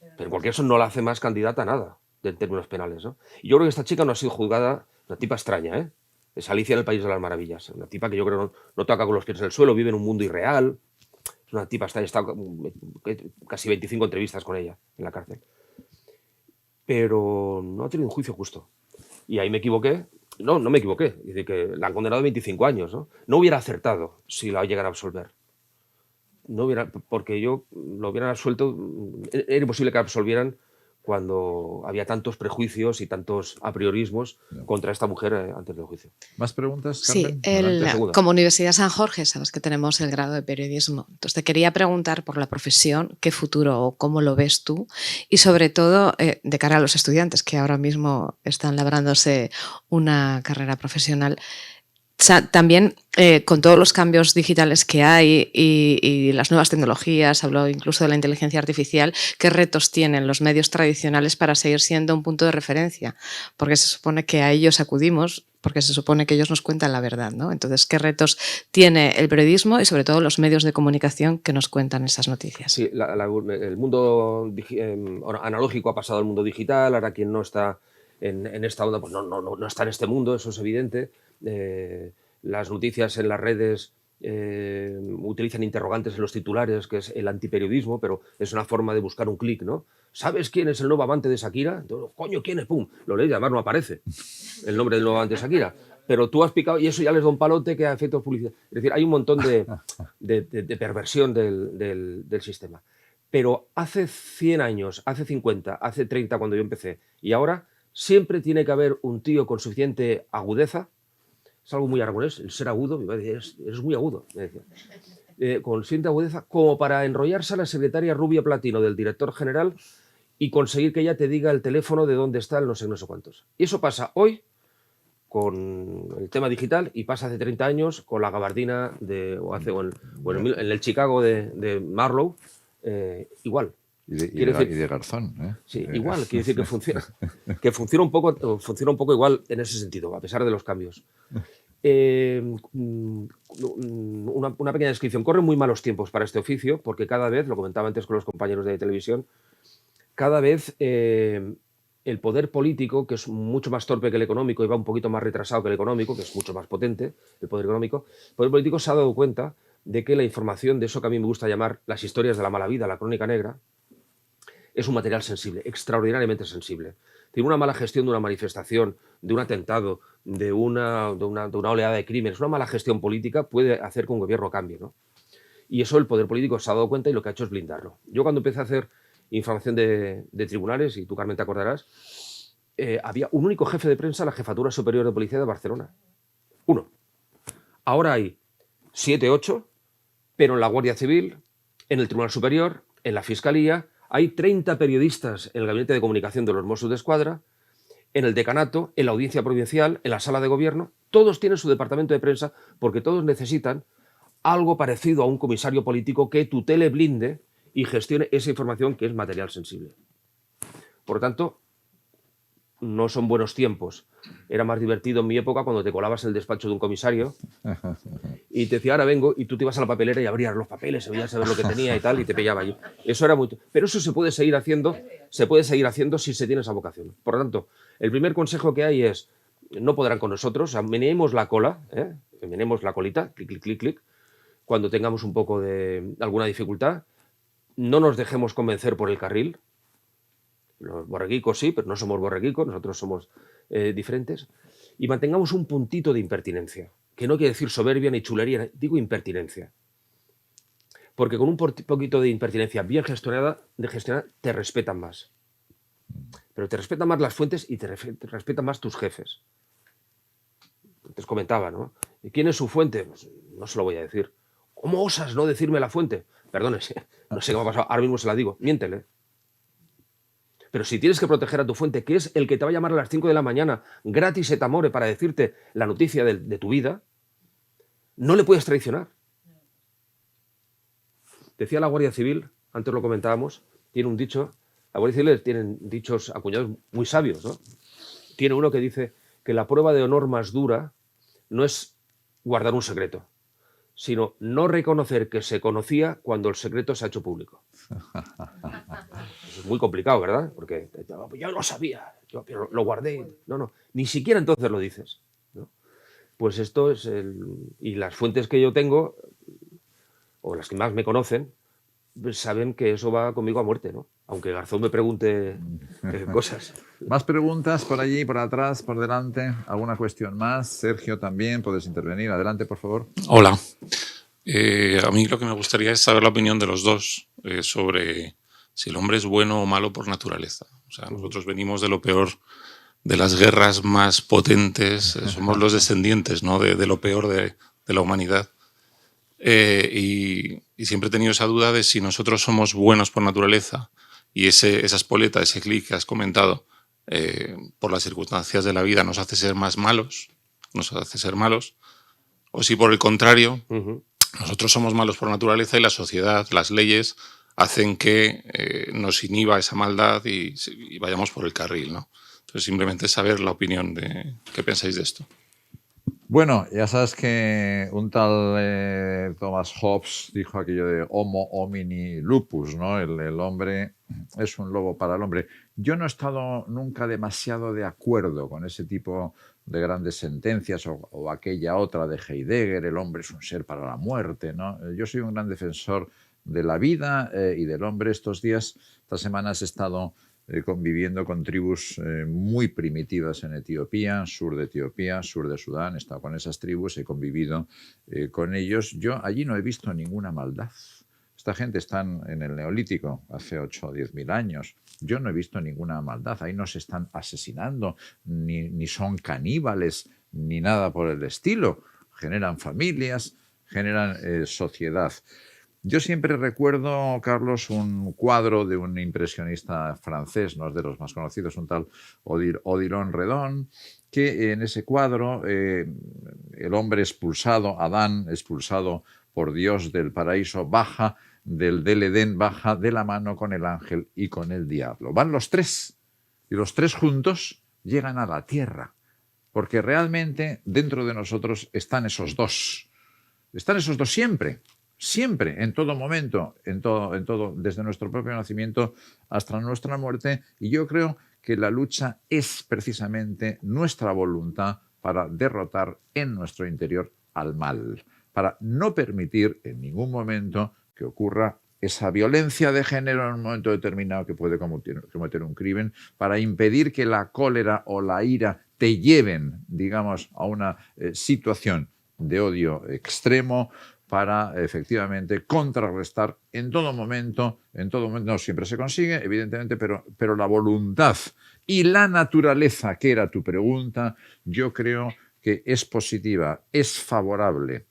Speaker 3: Pero en cualquier caso no la hace más candidata a nada en términos penales, ¿no? Y yo creo que esta chica no ha sido juzgada, una tipa extraña, Es Alicia en el País de las Maravillas. Una tipa que yo creo no toca con los pies en el suelo, vive en un mundo irreal. Es una tipa extraña, he estado casi 25 entrevistas con ella en la cárcel. Pero no ha tenido un juicio justo. Y ahí me equivoqué. No me equivoqué. Dice que la han condenado a 25 años, ¿no? No hubiera acertado si la llegan a absolver. No hubiera, porque yo lo hubieran absuelto. Era imposible que absolvieran cuando había tantos prejuicios y tantos apriorismos contra esta mujer antes del juicio.
Speaker 2: ¿Más preguntas,
Speaker 1: Sí,
Speaker 2: Carmen?
Speaker 1: como Universidad San Jorge, sabes que tenemos el grado de periodismo. Entonces te quería preguntar por la profesión, qué futuro o cómo lo ves tú, y sobre todo de cara a los estudiantes que ahora mismo están labrándose una carrera profesional. También con todos los cambios digitales que hay y las nuevas tecnologías, hablo incluso de la inteligencia artificial, ¿qué retos tienen los medios tradicionales para seguir siendo un punto de referencia? Porque se supone que a ellos acudimos, porque se supone que ellos nos cuentan la verdad, ¿no? Entonces, ¿qué retos tiene el periodismo y sobre todo los medios de comunicación que nos cuentan esas noticias?
Speaker 3: Sí, el mundo analógico ha pasado al mundo digital, ahora quien no está en esta onda pues no está en este mundo, eso es evidente. Las noticias en las redes utilizan interrogantes en los titulares, que es el antiperiodismo, pero es una forma de buscar un clic, ¿no? ¿Sabes quién es el nuevo amante de Shakira? Entonces, coño, ¿quién es? Pum, lo lees y además no aparece el nombre del nuevo amante de Shakira. Pero tú has picado y eso ya les da un palote que a efectos publicidad. Es decir, hay un montón de perversión del sistema. Pero hace 100 años, hace 50, hace 30 cuando yo empecé, y ahora siempre tiene que haber un tío con suficiente agudeza. Es algo muy aragonés, el ser agudo, me decía, eres muy agudo, me decía. Con suficiente agudeza como para enrollarse a la secretaria rubia platino del director general y conseguir que ella te diga el teléfono de dónde está el no sé cuántos. Y eso pasa hoy con el tema digital y pasa hace 30 años con la gabardina en el Chicago de Marlowe, igual.
Speaker 2: Y de Garzón.
Speaker 3: Sí, igual, quiere decir que funciona un poco igual en ese sentido, a pesar de los cambios. Una pequeña descripción. Corren muy malos tiempos para este oficio, porque cada vez, lo comentaba antes con los compañeros de televisión, cada vez el poder político, que es mucho más torpe que el económico y va un poquito más retrasado que el económico, que es mucho más potente, el poder político se ha dado cuenta de que la información, de eso que a mí me gusta llamar las historias de la mala vida, la crónica negra, es un material sensible, extraordinariamente sensible. Tiene una mala gestión de una manifestación, de un atentado, de una oleada de crímenes, una mala gestión política puede hacer que un gobierno cambie, ¿no? Y eso el poder político se ha dado cuenta y lo que ha hecho es blindarlo. Yo cuando empecé a hacer información de tribunales, y tú, Carmen, te acordarás, había un único jefe de prensa en la Jefatura Superior de Policía de Barcelona. Uno. Ahora hay 7, 8, pero en la Guardia Civil, en el Tribunal Superior, en la Fiscalía, hay 30 periodistas en el Gabinete de Comunicación de los Mossos d'Esquadra, en el decanato, en la Audiencia Provincial, en la Sala de Gobierno. Todos tienen su departamento de prensa porque todos necesitan algo parecido a un comisario político que tutele, blinde y gestione esa información que es material sensible. Por lo tanto, no son buenos tiempos. Era más divertido en mi época cuando te colabas en el despacho de un comisario y te decía, ahora vengo, y tú te ibas a la papelera y abrías los papeles, veías a ver lo que tenía y tal, y te pillaba allí. Eso era muy... Pero eso se puede seguir haciendo si se tiene esa vocación. Por lo tanto, el primer consejo que hay es, no podrán con nosotros, meneemos la cola, meneemos la colita, clic, clic, clic, clic, cuando tengamos un poco de alguna dificultad, no nos dejemos convencer por el carril. Los borreguicos sí, pero no somos borreguicos, nosotros somos diferentes. Y mantengamos un puntito de impertinencia, que no quiere decir soberbia ni chulería, digo impertinencia. Porque con un poquito de impertinencia bien gestionada, te respetan más. Pero te respetan más las fuentes y te respetan más tus jefes. Antes comentaba, ¿no? ¿Y quién es su fuente? Pues no se lo voy a decir. ¿Cómo osas no decirme la fuente? Perdónese, no sé qué me ha pasado, ahora mismo se la digo, miéntele. Pero si tienes que proteger a tu fuente, que es el que te va a llamar a las 5 de la mañana, gratis et amore, para decirte la noticia de tu vida, no le puedes traicionar. Decía la Guardia Civil, antes lo comentábamos, tiene un dicho, la Guardia Civil tienen dichos acuñados muy sabios, ¿no? Tiene uno que dice que la prueba de honor más dura no es guardar un secreto, sino no reconocer que se conocía cuando el secreto se ha hecho público. Eso es muy complicado, ¿verdad? Porque yo lo sabía, pero lo guardé. No, ni siquiera entonces lo dices, ¿no? Pues esto es y las fuentes que yo tengo, o las que más me conocen, pues saben que eso va conmigo a muerte, ¿no? Aunque Garzón me pregunte cosas.
Speaker 2: Más preguntas por allí, por atrás, por delante. ¿Alguna cuestión más? Sergio, también puedes intervenir. Adelante, por favor.
Speaker 6: Hola. A mí lo que me gustaría es saber la opinión de los dos sobre si el hombre es bueno o malo por naturaleza. O sea, nosotros venimos de lo peor, de las guerras más potentes, somos los descendientes, ¿no? de lo peor de la humanidad. Y siempre he tenido esa duda de si nosotros somos buenos por naturaleza y esa espoleta, ese clic que has comentado, por las circunstancias de la vida nos hace ser más malos, o si por el contrario, nosotros somos malos por naturaleza y la sociedad, las leyes, hacen que nos inhiba esa maldad y vayamos por el carril, ¿no? Entonces simplemente saber la opinión de qué pensáis de esto.
Speaker 2: Bueno, ya sabes que un tal Thomas Hobbes dijo aquello de homo homini lupus, ¿no? El hombre es un lobo para el hombre. Yo no he estado nunca demasiado de acuerdo con ese tipo de grandes sentencias o aquella otra de Heidegger, el hombre es un ser para la muerte, ¿no? Yo soy un gran defensor de la vida y del hombre. Estas semanas he estado conviviendo con tribus muy primitivas en Etiopía, sur de Sudán. He estado con esas tribus, he convivido con ellos. Yo allí no he visto ninguna maldad. Esta gente está en el Neolítico, hace 8 o 10 mil años. Yo no he visto ninguna maldad. Ahí no se están asesinando, ni son caníbales, ni nada por el estilo. Generan familias, generan sociedad. Yo siempre recuerdo, Carlos, un cuadro de un impresionista francés, no es de los más conocidos, un tal Odilon Redon, que en ese cuadro el hombre expulsado, Adán, expulsado por Dios del paraíso, baja del Edén, baja de la mano con el ángel y con el diablo. Van los tres, y los tres juntos llegan a la tierra, porque realmente dentro de nosotros están esos dos. Están esos dos siempre. Siempre, en todo momento, en todo, desde nuestro propio nacimiento hasta nuestra muerte. Y yo creo que la lucha es precisamente nuestra voluntad para derrotar en nuestro interior al mal, para no permitir en ningún momento que ocurra esa violencia de género en un momento determinado que puede cometer un crimen, para impedir que la cólera o la ira te lleven, digamos, a una situación de odio extremo, para efectivamente contrarrestar en todo momento, no siempre se consigue, evidentemente, pero la voluntad y la naturaleza, que era tu pregunta, yo creo que es positiva, es favorable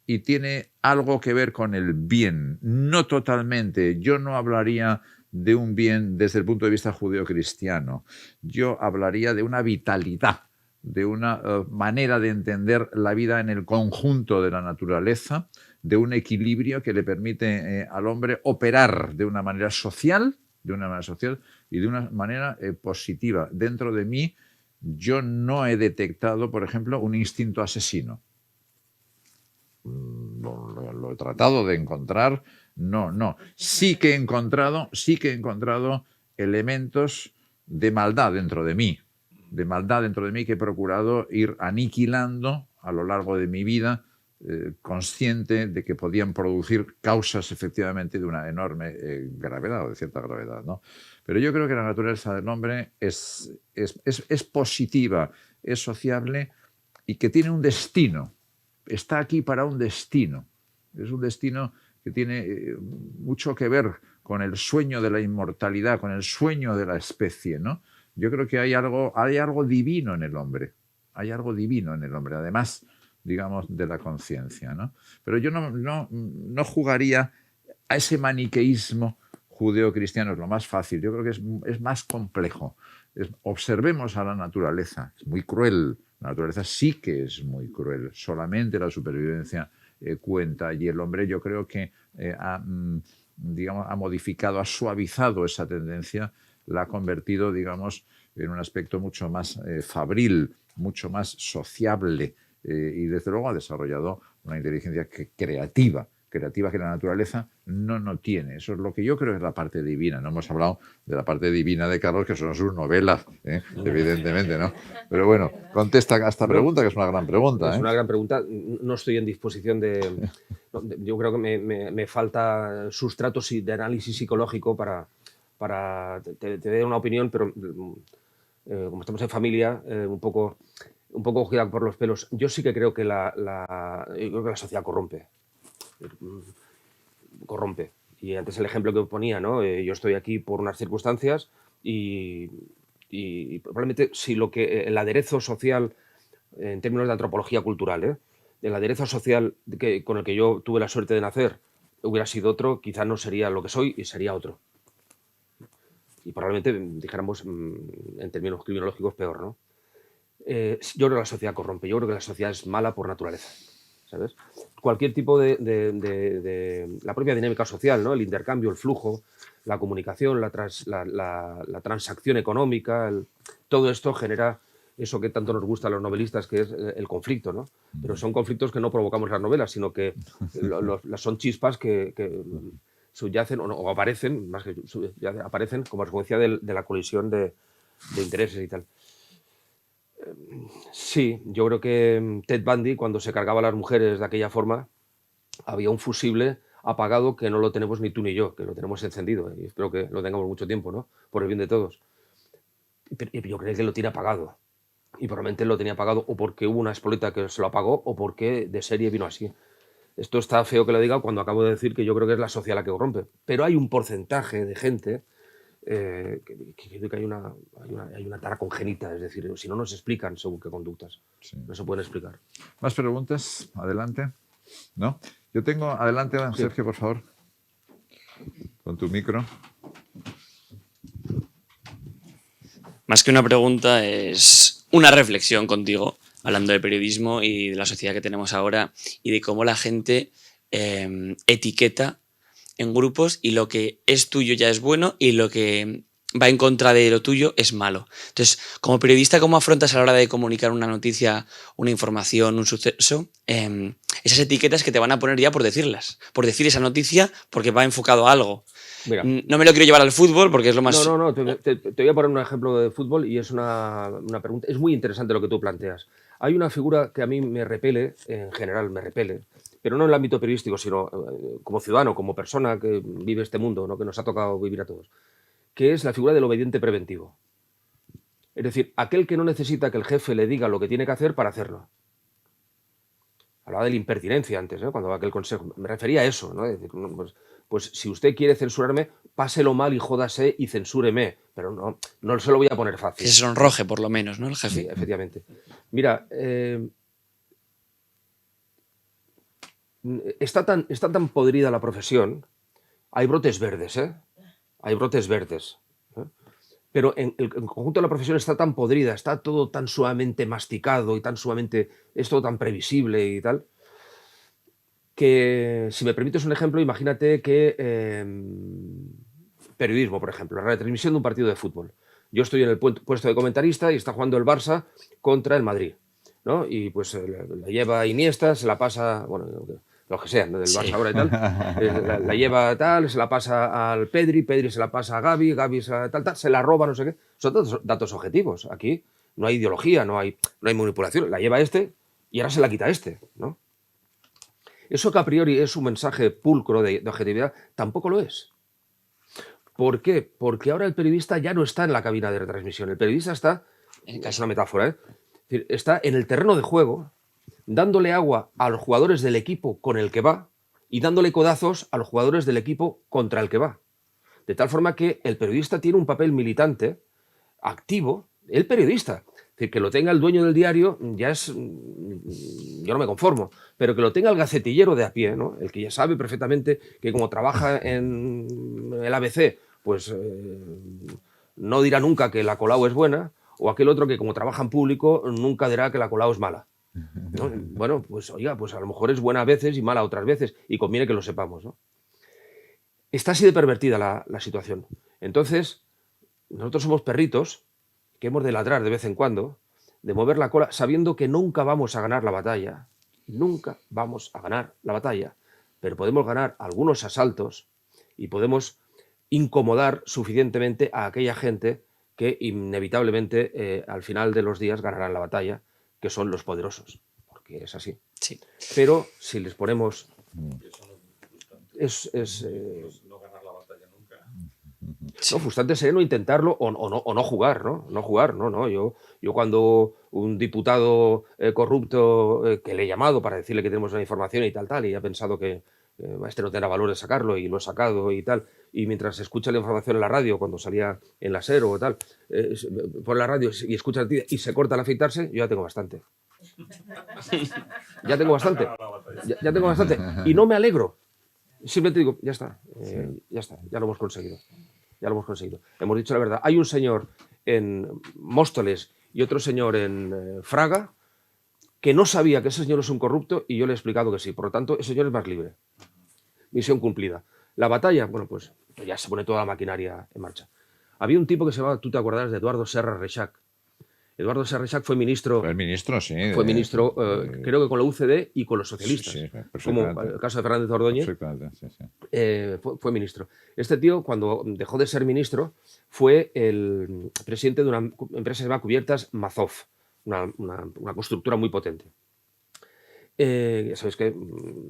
Speaker 2: y tiene algo que ver con el bien, no totalmente. Yo no hablaría de un bien desde el punto de vista judeocristiano, yo hablaría de una vitalidad, de una manera de entender la vida en el conjunto de la naturaleza, de un equilibrio que le permite al hombre operar de una manera social y de una manera positiva. Dentro de mí yo no he detectado, por ejemplo, un instinto asesino. Lo he tratado de encontrar, no. Sí que he encontrado elementos de maldad dentro de mí, que he procurado ir aniquilando a lo largo de mi vida, consciente de que podían producir causas efectivamente de una enorme gravedad o de cierta gravedad, ¿no? Pero yo creo que la naturaleza del hombre es positiva, es sociable y que tiene un destino. Está aquí para un destino. Es un destino que tiene mucho que ver con el sueño de la inmortalidad, con el sueño de la especie, ¿no? Yo creo que hay algo divino en el hombre. Hay algo divino en el hombre, además, digamos, de la conciencia, ¿no? Pero yo no jugaría a ese maniqueísmo judeo-cristiano, es lo más fácil. Yo creo que es más complejo. Observemos a la naturaleza, es muy cruel. La naturaleza sí que es muy cruel, solamente la supervivencia cuenta, y el hombre, yo creo que ha modificado, ha suavizado esa tendencia, la ha convertido, digamos, en un aspecto mucho más fabril, mucho más sociable, y desde luego ha desarrollado una inteligencia creativa que la naturaleza no tiene. Eso es lo que yo creo que es la parte divina. No hemos hablado de la parte divina de Carlos, que son sus novelas, evidentemente, ¿no? Pero bueno, contesta a esta pregunta, que es una gran pregunta.
Speaker 3: Es una gran pregunta. No estoy en disposición de... yo creo que me falta sustrato de análisis psicológico para te dé una opinión, pero como estamos en familia, un poco cogida por los pelos. Yo sí que creo que la sociedad corrompe. Y antes el ejemplo que ponía, ¿no? Yo estoy aquí por unas circunstancias y probablemente si el aderezo social, en términos de antropología cultural, el aderezo social con el que yo tuve la suerte de nacer hubiera sido otro, quizás no sería lo que soy y sería otro. Y probablemente dijéramos, en términos criminológicos, peor, ¿no? Yo creo que la sociedad corrompe, yo creo que la sociedad es mala por naturaleza, ¿sabes? Cualquier tipo de la propia dinámica social, ¿no? El intercambio, el flujo, la comunicación, la transacción económica, todo esto genera eso que tanto nos gusta a los novelistas, que es el conflicto, ¿no? Pero son conflictos que no provocamos las novelas, sino que son chispas que subyacen o aparecen, más que aparecen como consecuencia de la colisión de intereses y tal. Sí, yo creo que Ted Bundy, cuando se cargaba a las mujeres de aquella forma, había un fusible apagado que no lo tenemos ni tú ni yo, que lo tenemos encendido, y espero que lo tengamos mucho tiempo, ¿no? Por el bien de todos. Pero yo creo que lo tiene apagado, y probablemente lo tenía apagado o porque hubo una espoleta que se lo apagó o porque de serie vino así. Esto está feo que lo diga cuando acabo de decir que yo creo que es la sociedad la que corrompe, pero hay un porcentaje de gente que hay una tara congénita, es decir, si no nos explican según qué conductas, sí. No se pueden explicar.
Speaker 2: ¿Más preguntas? Adelante. ¿No? Yo tengo... Adelante, Sergio, sí. Por favor. Con tu micro.
Speaker 7: Más que una pregunta, es una reflexión contigo, hablando de periodismo y de la sociedad que tenemos ahora y de cómo la gente etiqueta en grupos y lo que es tuyo ya es bueno y lo que va en contra de lo tuyo es malo. Entonces, como periodista, ¿cómo afrontas a la hora de comunicar una noticia, una información, un suceso? Esas etiquetas que te van a poner ya por decirlas, por decir esa noticia porque va enfocado a algo. Mira, no me lo quiero llevar al fútbol porque es lo más...
Speaker 3: No, te voy a poner un ejemplo de fútbol y es una pregunta. Es muy interesante lo que tú planteas. Hay una figura que a mí me repele, en general me repele, pero no en el ámbito periodístico, sino como ciudadano, como persona que vive este mundo, ¿no? Que nos ha tocado vivir a todos, que es la figura del obediente preventivo. Es decir, aquel que no necesita que el jefe le diga lo que tiene que hacer para hacerlo. Hablaba de la impertinencia antes, ¿no? Cuando daba aquel consejo. Me refería a eso, ¿no? Es decir, pues si usted quiere censurarme, páselo mal y jódase y censúreme, pero no se lo voy a poner fácil.
Speaker 7: Que se sonroje, por lo menos, ¿no? El jefe.
Speaker 3: Sí, efectivamente. Mira, está tan podrida la profesión, hay brotes verdes, ¿eh? Hay brotes verdes. Pero en el conjunto de la profesión está tan podrida, está todo tan suavemente masticado y tan suavemente, es todo tan previsible y tal, que si me permites un ejemplo, imagínate que periodismo, por ejemplo, la retransmisión de un partido de fútbol. Yo estoy en el puesto de comentarista y está jugando el Barça contra el Madrid, ¿no? Y pues la lleva Iniesta, se la pasa, bueno, los que sean, ¿no? Del Barça ahora y tal, la lleva tal, se la pasa al Pedri se la pasa a Gavi se la, tal, se la roba, no sé qué. Son datos objetivos. Aquí no hay ideología, no hay manipulación. La lleva este y ahora se la quita este, ¿no? Eso que a priori es un mensaje pulcro de objetividad, tampoco lo es. ¿Por qué? Porque ahora el periodista ya no está en la cabina de retransmisión. El periodista está, es una metáfora, ¿eh? Es decir, está en el terreno de juego, dándole agua a los jugadores del equipo con el que va y dándole codazos a los jugadores del equipo contra el que va. De tal forma que el periodista tiene un papel militante, activo, el periodista. Es decir, que lo tenga el dueño del diario ya es... Yo no me conformo, pero que lo tenga el gacetillero de a pie, ¿no? El que ya sabe perfectamente que como trabaja en el ABC, pues no dirá nunca que la Colau es buena, o aquel otro que como trabaja en público nunca dirá que la Colau es mala, ¿no? Bueno, pues oiga, pues a lo mejor es buena a veces y mala otras veces, y conviene que lo sepamos, ¿no? Está así de pervertida la situación. Entonces, nosotros somos perritos que hemos de ladrar de vez en cuando, de mover la cola, sabiendo que nunca vamos a ganar la batalla. Nunca vamos a ganar la batalla, pero podemos ganar algunos asaltos y podemos incomodar suficientemente a aquella gente que inevitablemente al final de los días ganarán la batalla, que son los poderosos, porque es así.
Speaker 7: Sí.
Speaker 3: Pero si les ponemos...
Speaker 6: no ganar la batalla nunca.
Speaker 3: No, frustrante sería no intentarlo o no jugar, ¿no? No jugar, no. Yo cuando un diputado corrupto que le he llamado para decirle que tenemos una información y tal, y ha pensado que este no tendrá valor de sacarlo y lo he sacado y tal, y mientras escucha la información en la radio, cuando salía en la SER o tal, por la radio y escucha el tío y se corta al afeitarse, yo ya tengo bastante. Ya tengo bastante. Ya tengo bastante. Y no me alegro. Simplemente digo, ya está, ya lo hemos conseguido. Ya lo hemos conseguido. Hemos dicho la verdad. Hay un señor en Móstoles y otro señor en Fraga que no sabía que ese señor es un corrupto y yo le he explicado que sí. Por lo tanto, ese señor es más libre. Misión cumplida. La batalla, bueno, pues ya se pone toda la maquinaria en marcha. Había un tipo que se llamaba, tú te acordarás, de Eduardo Serra Reixac. Eduardo Serra Reixac fue ministro.
Speaker 2: Fue el ministro, sí.
Speaker 3: Fue ministro, creo que con la UCD y con los socialistas.
Speaker 2: Sí,
Speaker 3: como el caso de Fernández Ordóñez.
Speaker 2: Sí.
Speaker 3: Fue ministro. Este tío, cuando dejó de ser ministro, fue el presidente de una empresa que se llama Cubiertas Mazov, una constructora muy potente. Ya sabéis que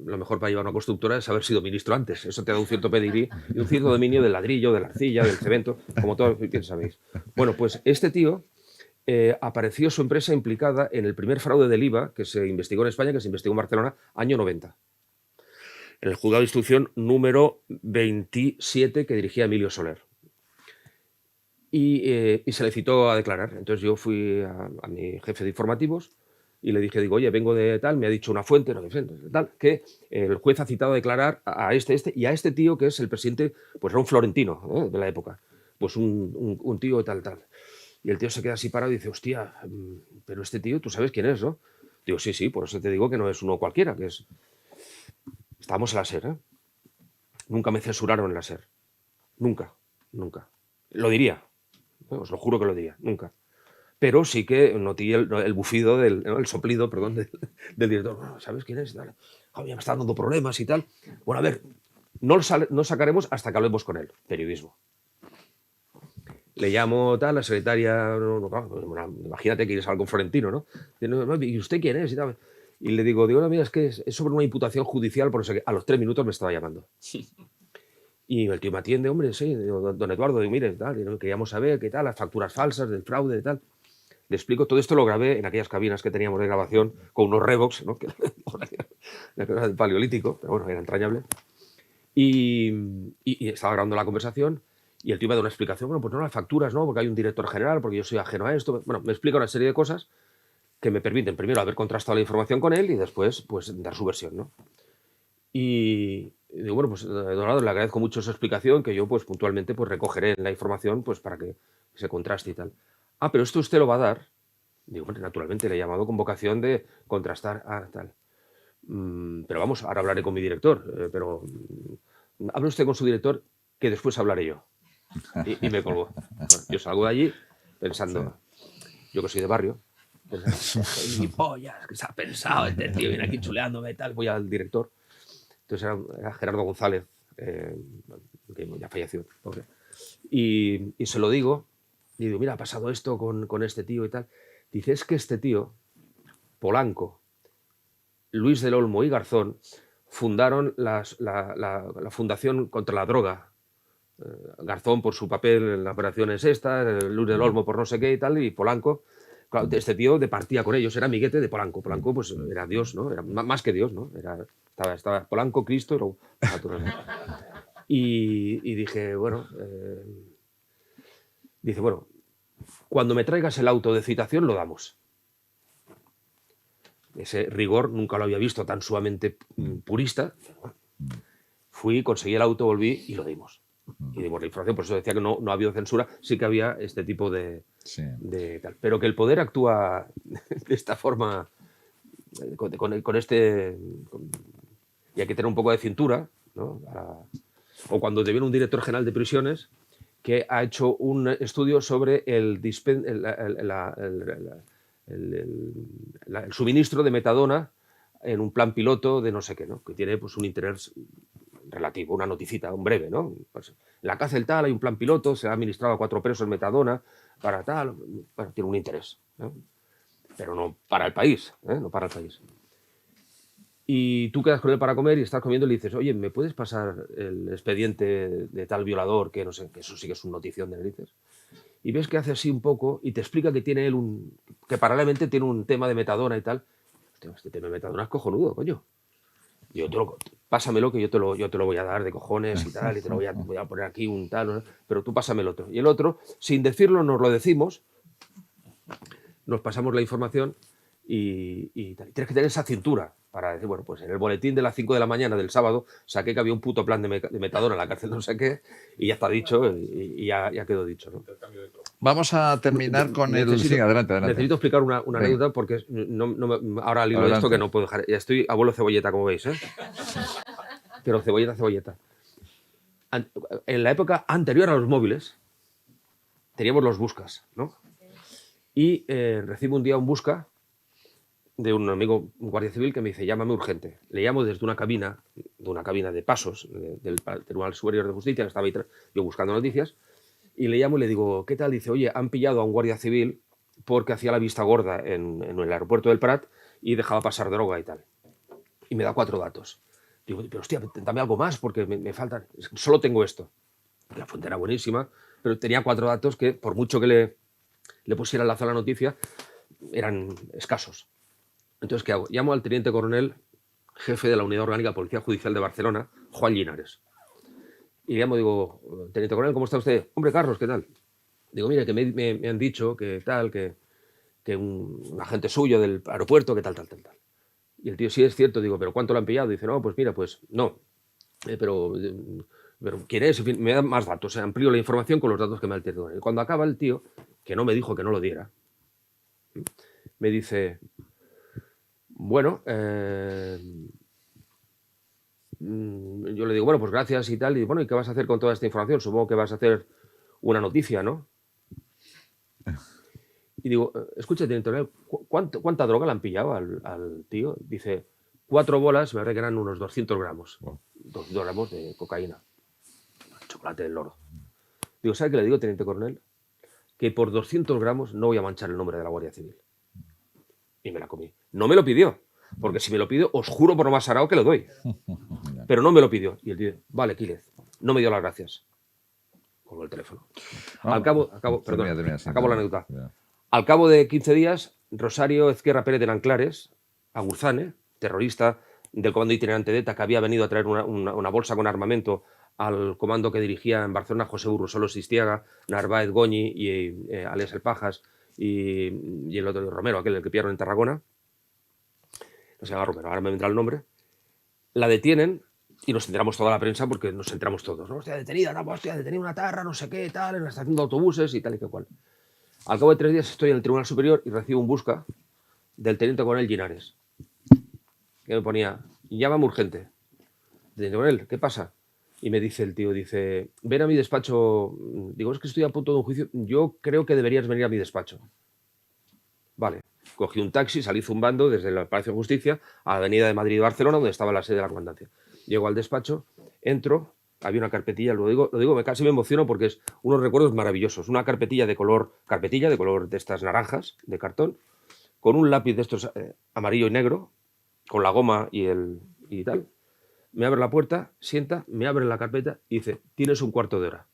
Speaker 3: lo mejor para llevar una constructora es haber sido ministro antes. Eso te da un cierto pedigrí y un cierto dominio del ladrillo, de la arcilla, del cemento, como todos lo que sabéis. Bueno, pues este tío... apareció su empresa implicada en el primer fraude del IVA que se investigó en España, que se investigó en Barcelona, año 90. En el juzgado de instrucción número 27 que dirigía Emilio Soler. Y se le citó a declarar. Entonces yo fui a mi jefe de informativos y le dije, oye, vengo de tal, me ha dicho una fuente, tal, que el juez ha citado a declarar a este y a este tío que es el presidente, pues era un florentino de la época, pues un tío tal. Y el tío se queda así parado y dice, hostia, pero este tío, tú sabes quién es, ¿no? Digo, sí, por eso te digo que no es uno cualquiera, que es... Estábamos en la SER, ¿eh? Nunca me censuraron en la SER. Nunca. Lo diría. Os lo juro que lo diría, nunca. Pero sí que noté el bufido, el soplido, perdón, del director. Bueno, ¿sabes quién es? Dale. Joder, me está dando problemas y tal. Bueno, a ver, no sacaremos hasta que hablemos con él. Periodismo. Le llamo la secretaria, imagínate que quieres hablar con Florentino, ¿no? ¿Y usted quién es? Y tal. Y le digo, no, mira, es que es sobre una imputación judicial, por eso que a los 3 minutos me estaba llamando. Y el tío me atiende, hombre, sí, digo, don Eduardo, digo, mire, tal, y queríamos saber qué tal, las facturas falsas, del fraude, tal. Le explico, todo esto lo grabé en aquellas cabinas que teníamos de grabación con unos Revox, ¿no? Que era del Paleolítico, pero bueno, era entrañable. Y estaba grabando la conversación y el tío me da una explicación, bueno, pues no las facturas, ¿no? Porque hay un director general, porque yo soy ajeno a esto. Bueno, me explica una serie de cosas que me permiten primero haber contrastado la información con él y después pues dar su versión, ¿no? Y digo, bueno, pues don Eduardo, le agradezco mucho esa explicación que yo pues puntualmente pues recogeré la información pues para que se contraste y tal. Ah, pero esto usted lo va a dar. Digo, bueno, naturalmente le he llamado con vocación de contrastar, tal. Pero vamos, ahora hablaré con mi director, pero hable usted con su director que después hablaré yo. Y me colgó. Bueno, yo salgo de allí pensando, yo que soy de barrio, mi pollas, que se ha pensado este tío, viene aquí chuleándome y tal, voy al director. Entonces era Gerardo González, que ya falleció, pobre. Y se lo digo, y digo, mira, ha pasado esto con este tío y tal. Dice, es que este tío, Polanco, Luis del Olmo y Garzón, fundaron la Fundación contra la Droga. Garzón por su papel en las operaciones estas, Luis del Olmo por no sé qué y tal, y Polanco. Claro, este tío departía con ellos, era amiguete de Polanco. Polanco pues era Dios, ¿no? Era más que Dios, ¿no? Estaba Polanco, Cristo, y dije, bueno, dice, bueno, cuando me traigas el auto de citación lo damos. Ese rigor nunca lo había visto tan sumamente purista. Fui, conseguí el auto, volví y lo dimos. Y dimos la información, por eso decía que no ha habido censura, sí que había este tipo de tal. Pero que el poder actúa de esta forma, con este... y hay que tener un poco de cintura, ¿no? O cuando te viene un director general de prisiones que ha hecho un estudio sobre el suministro de metadona en un plan piloto de no sé qué, ¿no? Que tiene pues un interés relativo, una noticita, un breve, ¿no? Pues, en la cárcel tal hay un plan piloto, se ha administrado a 4 presos metadona para tal, bueno, tiene un interés, ¿no? Pero no para el país, no para el país. Y tú quedas con él para comer y estás comiendo y le dices, oye, ¿me puedes pasar el expediente de tal violador? Que no sé, que eso sí que es una notición de narices. Y ves que hace así un poco y te explica que tiene él que paralelamente tiene un tema de metadona y tal. Hostia, este tema de metadona es cojonudo, coño. Pásamelo que yo te lo voy a dar de cojones y tal, y te lo voy a poner aquí un tal, ¿no? Pero tú pásame el otro. Y el otro, sin decirlo, nos lo decimos, nos pasamos la información y tal. Y tienes que tener esa cintura para decir, bueno, pues en el boletín de las 5 de la mañana del sábado saqué que había un puto plan de metadona en la cárcel, no sé qué, y ya está dicho, y ya quedó dicho, ¿no?
Speaker 2: Vamos a terminar con el... Sí, adelante.
Speaker 3: Necesito explicar una anécdota porque ahora al hilo de esto que no puedo dejar. Ya estoy abuelo cebolleta, como veis, ¿eh? Pero cebolleta. En la época anterior a los móviles teníamos los buscas, ¿no? Y recibo un día un busca de un amigo, un guardia civil, que me dice, llámame urgente. Le llamo desde una cabina de pasos del Tribunal Superior de Justicia, que estaba ahí yo buscando noticias, y le llamo y le digo, ¿qué tal? Dice, oye, han pillado a un guardia civil porque hacía la vista gorda en el aeropuerto del Prat y dejaba pasar droga y tal. Y me da 4 datos. Digo, pero hostia, dame algo más porque me faltan. Solo tengo esto. La fuente era buenísima, pero tenía 4 datos que, por mucho que le pusiera el lazo a la noticia, eran escasos. Entonces, ¿qué hago? Llamo al teniente coronel, jefe de la Unidad Orgánica de Policía Judicial de Barcelona, Juan Linares. Y llamo, digo, teniente coronel, ¿cómo está usted? Hombre, Carlos, ¿qué tal? Digo, mire, que me han dicho que tal, que un agente suyo del aeropuerto, que tal. Y el tío, sí es cierto, digo, ¿pero cuánto lo han pillado? Dice, no, pues mira, pues no. Pero ¿quién es? En fin, me dan más datos, amplío la información con los datos que me ha el teniente coronel. Y cuando acaba el tío, que no me dijo que no lo diera, me dice, bueno, yo le digo, bueno, pues gracias y tal. Y bueno, ¿y qué vas a hacer con toda esta información? Supongo que vas a hacer una noticia, ¿no? Y digo, escucha, teniente coronel, ¿cuánta droga le han pillado al tío? Dice, 4 bolas, me parece que eran unos 200 gramos. 200 gramos de cocaína. Chocolate del loro. Digo, ¿sabe qué le digo, teniente coronel? Que por 200 gramos no voy a manchar el nombre de la Guardia Civil. Y me la comí. No me lo pidió. porque si me lo pide, os juro por lo más sagrado que lo doy. Pero no me lo pidió. Y el tío, vale, Quílez, no me dio las gracias. Colgó el teléfono. Al cabo, acabo la anécdota. Al cabo de 15 días, Rosario Ezquerra Pérez de Nanclares, Agurzane, terrorista del comando itinerante de ETA, que había venido a traer una bolsa con armamento al comando que dirigía en Barcelona José Urrosolos Sistiaga, Narváez Goñi y Alex El Pajas y el otro Romero, aquel el que pillaron en Tarragona. No se llama Romero, ahora me vendrá el nombre. La detienen y nos enteramos toda la prensa porque nos enteramos todos, ¿no? Hostia, detenida, no, hostia, detenida una tarra, no sé qué, tal, en la estación de autobuses y tal y que cual. Al cabo de 3 días estoy en el Tribunal Superior y recibo un busca del teniente coronel Linares, que me ponía, llámame urgente. Teniente coronel, ¿qué pasa? Y me dice el tío, dice, ven a mi despacho. Digo, es que estoy a punto de un juicio, yo creo que deberías venir a mi despacho. Vale, cogí un taxi, salí zumbando desde el Palacio de Justicia a la avenida de Madrid y Barcelona, donde estaba la sede de la comandancia. Llego al despacho, entro, había una carpetilla, lo digo, casi me emociono porque es unos recuerdos maravillosos. Una carpetilla de color de estas naranjas, de cartón, con un lápiz de estos amarillo y negro, con la goma y tal. Me abre la puerta, sienta, me abre la carpeta y dice, tienes un cuarto de hora.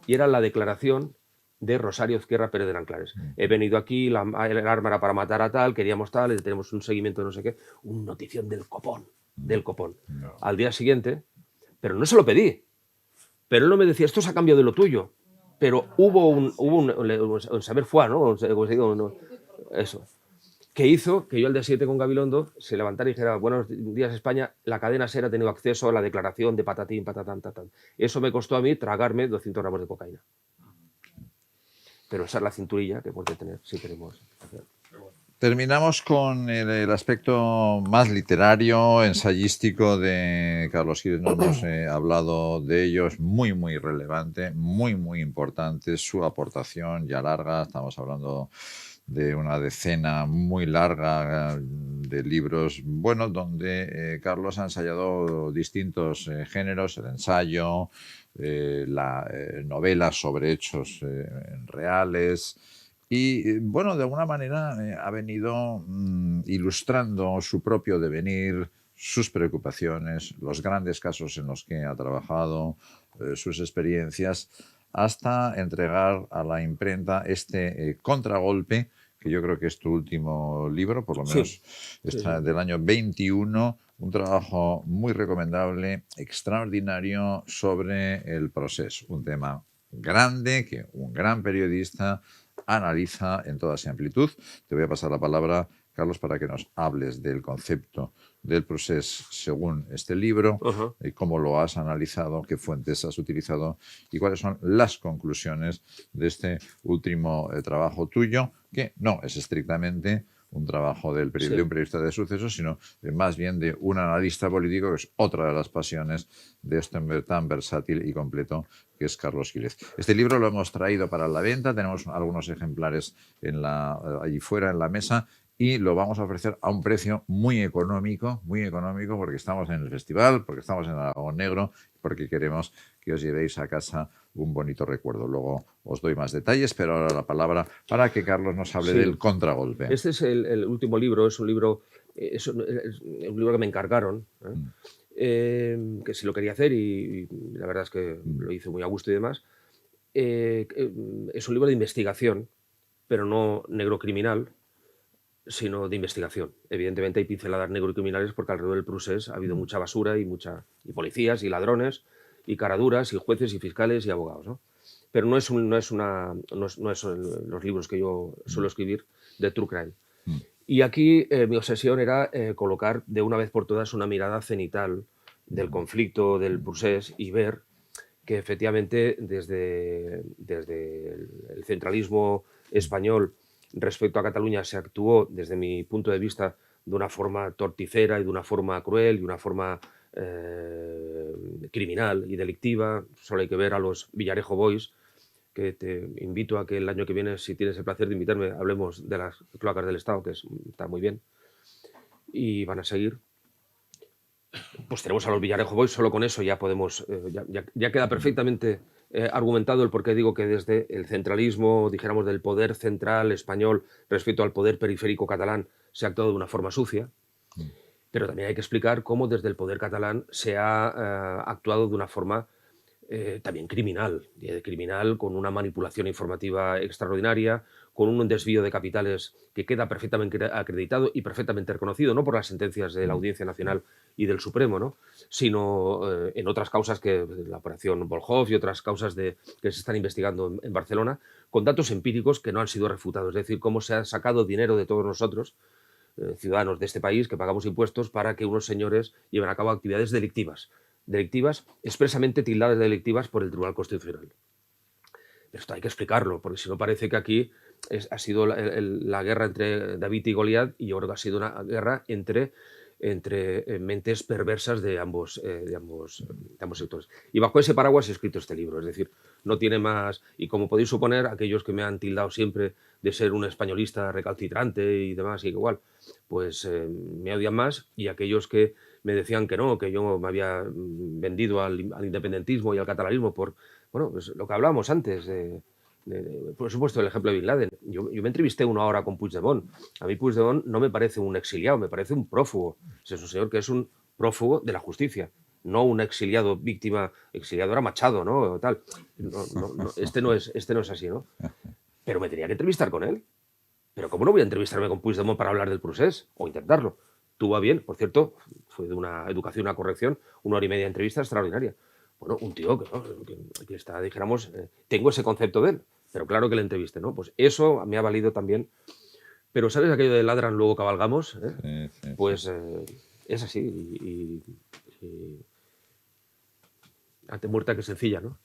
Speaker 3: Y era la declaración de Rosario Ezquerra Pérez de Nanclares. He venido aquí, el arma era para matar a tal, queríamos tal, tenemos un seguimiento de no sé qué. Una notición del copón. No. Al día siguiente, pero no se lo pedí. Pero él no me decía, esto es a cambio de lo tuyo. Pero hubo un saber fue, ¿no? Eso. Que hizo que yo al día 7 con Gabilondo se levantara y dijera, buenos días España, la cadena SER ha tenido acceso a la declaración de patatín, patatán, tatán. Eso me costó a mí tragarme 200 gramos de cocaína. Pero esa es la cinturilla que puede tener si queremos hacer.
Speaker 2: Terminamos con el aspecto más literario, ensayístico de Carlos Quílez. No hemos hablado de ello, es muy, muy relevante, muy, muy importante su aportación ya larga. Estamos hablando de una decena muy larga de libros, bueno, donde Carlos ha ensayado distintos géneros, el ensayo, la novela sobre hechos reales. Y, bueno, de alguna manera ha venido ilustrando su propio devenir, sus preocupaciones, los grandes casos en los que ha trabajado, sus experiencias, hasta entregar a la imprenta este Contragolpe, que yo creo que es tu último libro, por lo menos del año 21, un trabajo muy recomendable, extraordinario sobre el proceso, un tema grande que un gran periodista analiza en toda su amplitud. Te voy a pasar la palabra, Carlos, para que nos hables del concepto del proceso según este libro, y cómo lo has analizado, qué fuentes has utilizado y cuáles son las conclusiones de este último trabajo tuyo, que no es estrictamente un trabajo de un periodista de sucesos, sino más bien de un analista político, que es otra de las pasiones de este hombre tan versátil y completo que es Carlos Quílez. Este libro lo hemos traído para la venta, tenemos algunos ejemplares allí fuera en la mesa, y lo vamos a ofrecer a un precio muy económico, porque estamos en el festival, porque estamos en Aragón Negro, porque queremos que os llevéis a casa un bonito recuerdo. Luego os doy más detalles, pero ahora la palabra para que Carlos nos hable del Contragolpe.
Speaker 3: Este es el último libro, es un libro que me encargaron, que sí lo quería hacer y la verdad es que lo hice muy a gusto y demás. Es un libro de investigación, pero no negro criminal, sino de investigación. Evidentemente hay pinceladas negro-criminales porque alrededor del procés ha habido mucha basura y policías y ladrones y caraduras y jueces y fiscales y abogados, ¿no? Pero no son los libros que yo suelo escribir de true crime. Y aquí mi obsesión era colocar de una vez por todas una mirada cenital del conflicto, del procés, y ver que efectivamente desde el centralismo español respecto a Cataluña se actuó, desde mi punto de vista, de una forma torticera y de una forma cruel y de una forma criminal y delictiva. Solo hay que ver a los Villarejo Boys, que te invito a que el año que viene, si tienes el placer de invitarme, hablemos de las cloacas del Estado, que está muy bien. Y van a seguir. Pues tenemos a los Villarejo Boys, solo con eso ya podemos, ya queda perfectamente argumentado el por qué digo que desde el centralismo, dijéramos, del poder central español respecto al poder periférico catalán, se ha actuado de una forma sucia. Pero también hay que explicar cómo desde el poder catalán se ha actuado de una forma también criminal, con una manipulación informativa extraordinaria, con un desvío de capitales que queda perfectamente acreditado y perfectamente reconocido, no por las sentencias de la Audiencia Nacional y del Supremo, ¿no?, sino en otras causas, que la operación Volhov y otras causas que se están investigando en Barcelona, con datos empíricos que no han sido refutados. Es decir, cómo se ha sacado dinero de todos nosotros, ciudadanos de este país, que pagamos impuestos, para que unos señores lleven a cabo actividades delictivas, expresamente tildadas de delictivas por el Tribunal Constitucional. Esto hay que explicarlo, porque si no parece que aquí ha sido la guerra entre David y Goliat, y yo creo que ha sido una guerra entre mentes perversas de ambos sectores. Y bajo ese paraguas he escrito este libro, es decir, no tiene más. Y como podéis suponer, aquellos que me han tildado siempre de ser un españolista recalcitrante y demás, y igual, pues me odian más, y aquellos que me decían que no, que yo me había vendido al independentismo y al catalanismo por, bueno, pues lo que hablábamos antes, por supuesto, el ejemplo de Bin Laden. Yo me entrevisté 1 hora con Puigdemont. A mí Puigdemont no me parece un exiliado, me parece un prófugo. Es un señor que es un prófugo de la justicia, no un exiliado víctima. Exiliado era Machado, ¿no? Tal. Este no es así, ¿no? Pero me tenía que entrevistar con él. Pero ¿cómo no voy a entrevistarme con Puigdemont para hablar del procés? O intentarlo. Tuvo bien, por cierto, fue de una educación, una corrección, 1 hora y media de entrevista extraordinaria. Bueno, un tío que está, dijéramos, tengo ese concepto de él, pero claro que le entrevisté, ¿no? Pues eso me ha valido también. Pero ¿sabes aquello de ladran, luego cabalgamos? Pues es así. Y ante muerta que sencilla, ¿no?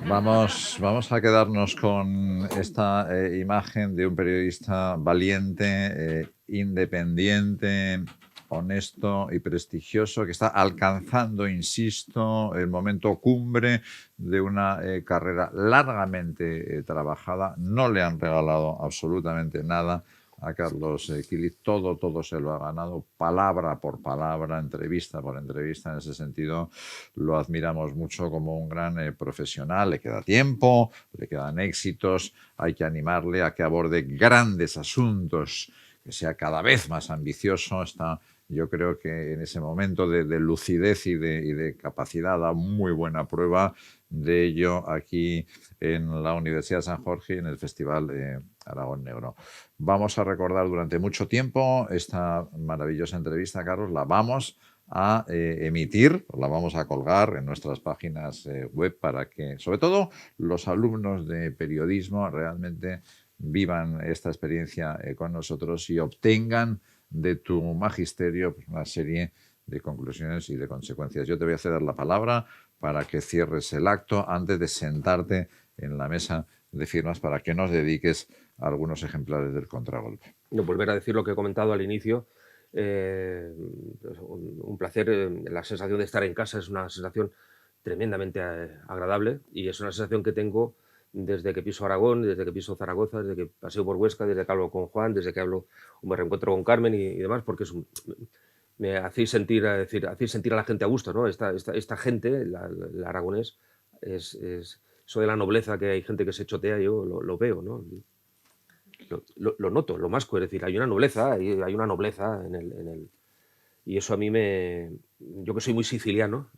Speaker 2: Vamos a quedarnos con esta imagen de un periodista valiente, independiente, honesto y prestigioso, que está alcanzando, insisto, el momento cumbre de una carrera largamente trabajada. No le han regalado absolutamente nada a Carlos Quílez, todo se lo ha ganado, palabra por palabra, entrevista por entrevista. En ese sentido lo admiramos mucho como un gran profesional. Le queda tiempo, le quedan éxitos, hay que animarle a que aborde grandes asuntos, que sea cada vez más ambicioso. Está, yo creo que en ese momento de lucidez y de capacidad da muy buena prueba de ello aquí en la Universidad de San Jorge y en el Festival Aragón Negro. Vamos a recordar durante mucho tiempo esta maravillosa entrevista, Carlos. La vamos a emitir, la vamos a colgar en nuestras páginas web para que, sobre todo, los alumnos de periodismo realmente vivan esta experiencia con nosotros y obtengan de tu magisterio pues, una serie de conclusiones y de consecuencias. Yo te voy a ceder la palabra para que cierres el acto antes de sentarte en la mesa de firmas para que nos dediques a algunos ejemplares del contragolpe.
Speaker 3: No, volver a decir lo que he comentado al inicio. Un placer. La sensación de estar en casa es una sensación tremendamente agradable, y es una sensación que tengo desde que piso Aragón, desde que piso Zaragoza, desde que paseo por Huesca, desde que hablo con Juan, desde que me reencuentro con Carmen y demás, porque me hacéis sentir, hacéis sentir a la gente a gusto, ¿no? Esta gente, el aragonés, es eso de la nobleza, que hay gente que se chotea, yo lo veo, ¿no? Lo noto, lo masco, es decir, hay una nobleza en el y eso a mí yo que soy muy siciliano,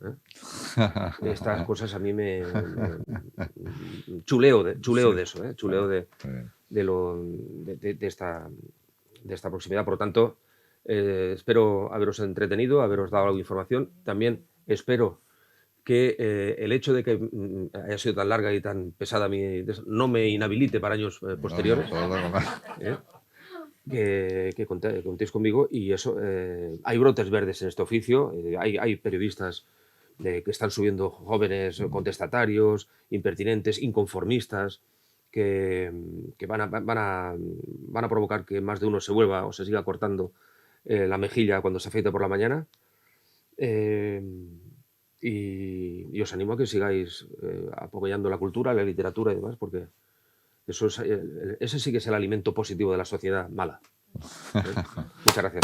Speaker 3: estas cosas a mí chuleo de eso, chuleo de esta proximidad. Por lo tanto, espero haberos entretenido, haberos dado algo de información. También espero que el hecho de que haya sido tan larga y tan pesada no me inhabilite para años posteriores. Que contéis conmigo, y eso, hay brotes verdes en este oficio, hay periodistas que están subiendo, jóvenes contestatarios, impertinentes, inconformistas, que van a provocar que más de uno se vuelva o se siga cortando la mejilla cuando se afeite por la mañana, y os animo a que sigáis apoyando la cultura, la literatura y demás, porque ese sí que es el alimento positivo de la sociedad mala. Muchas gracias.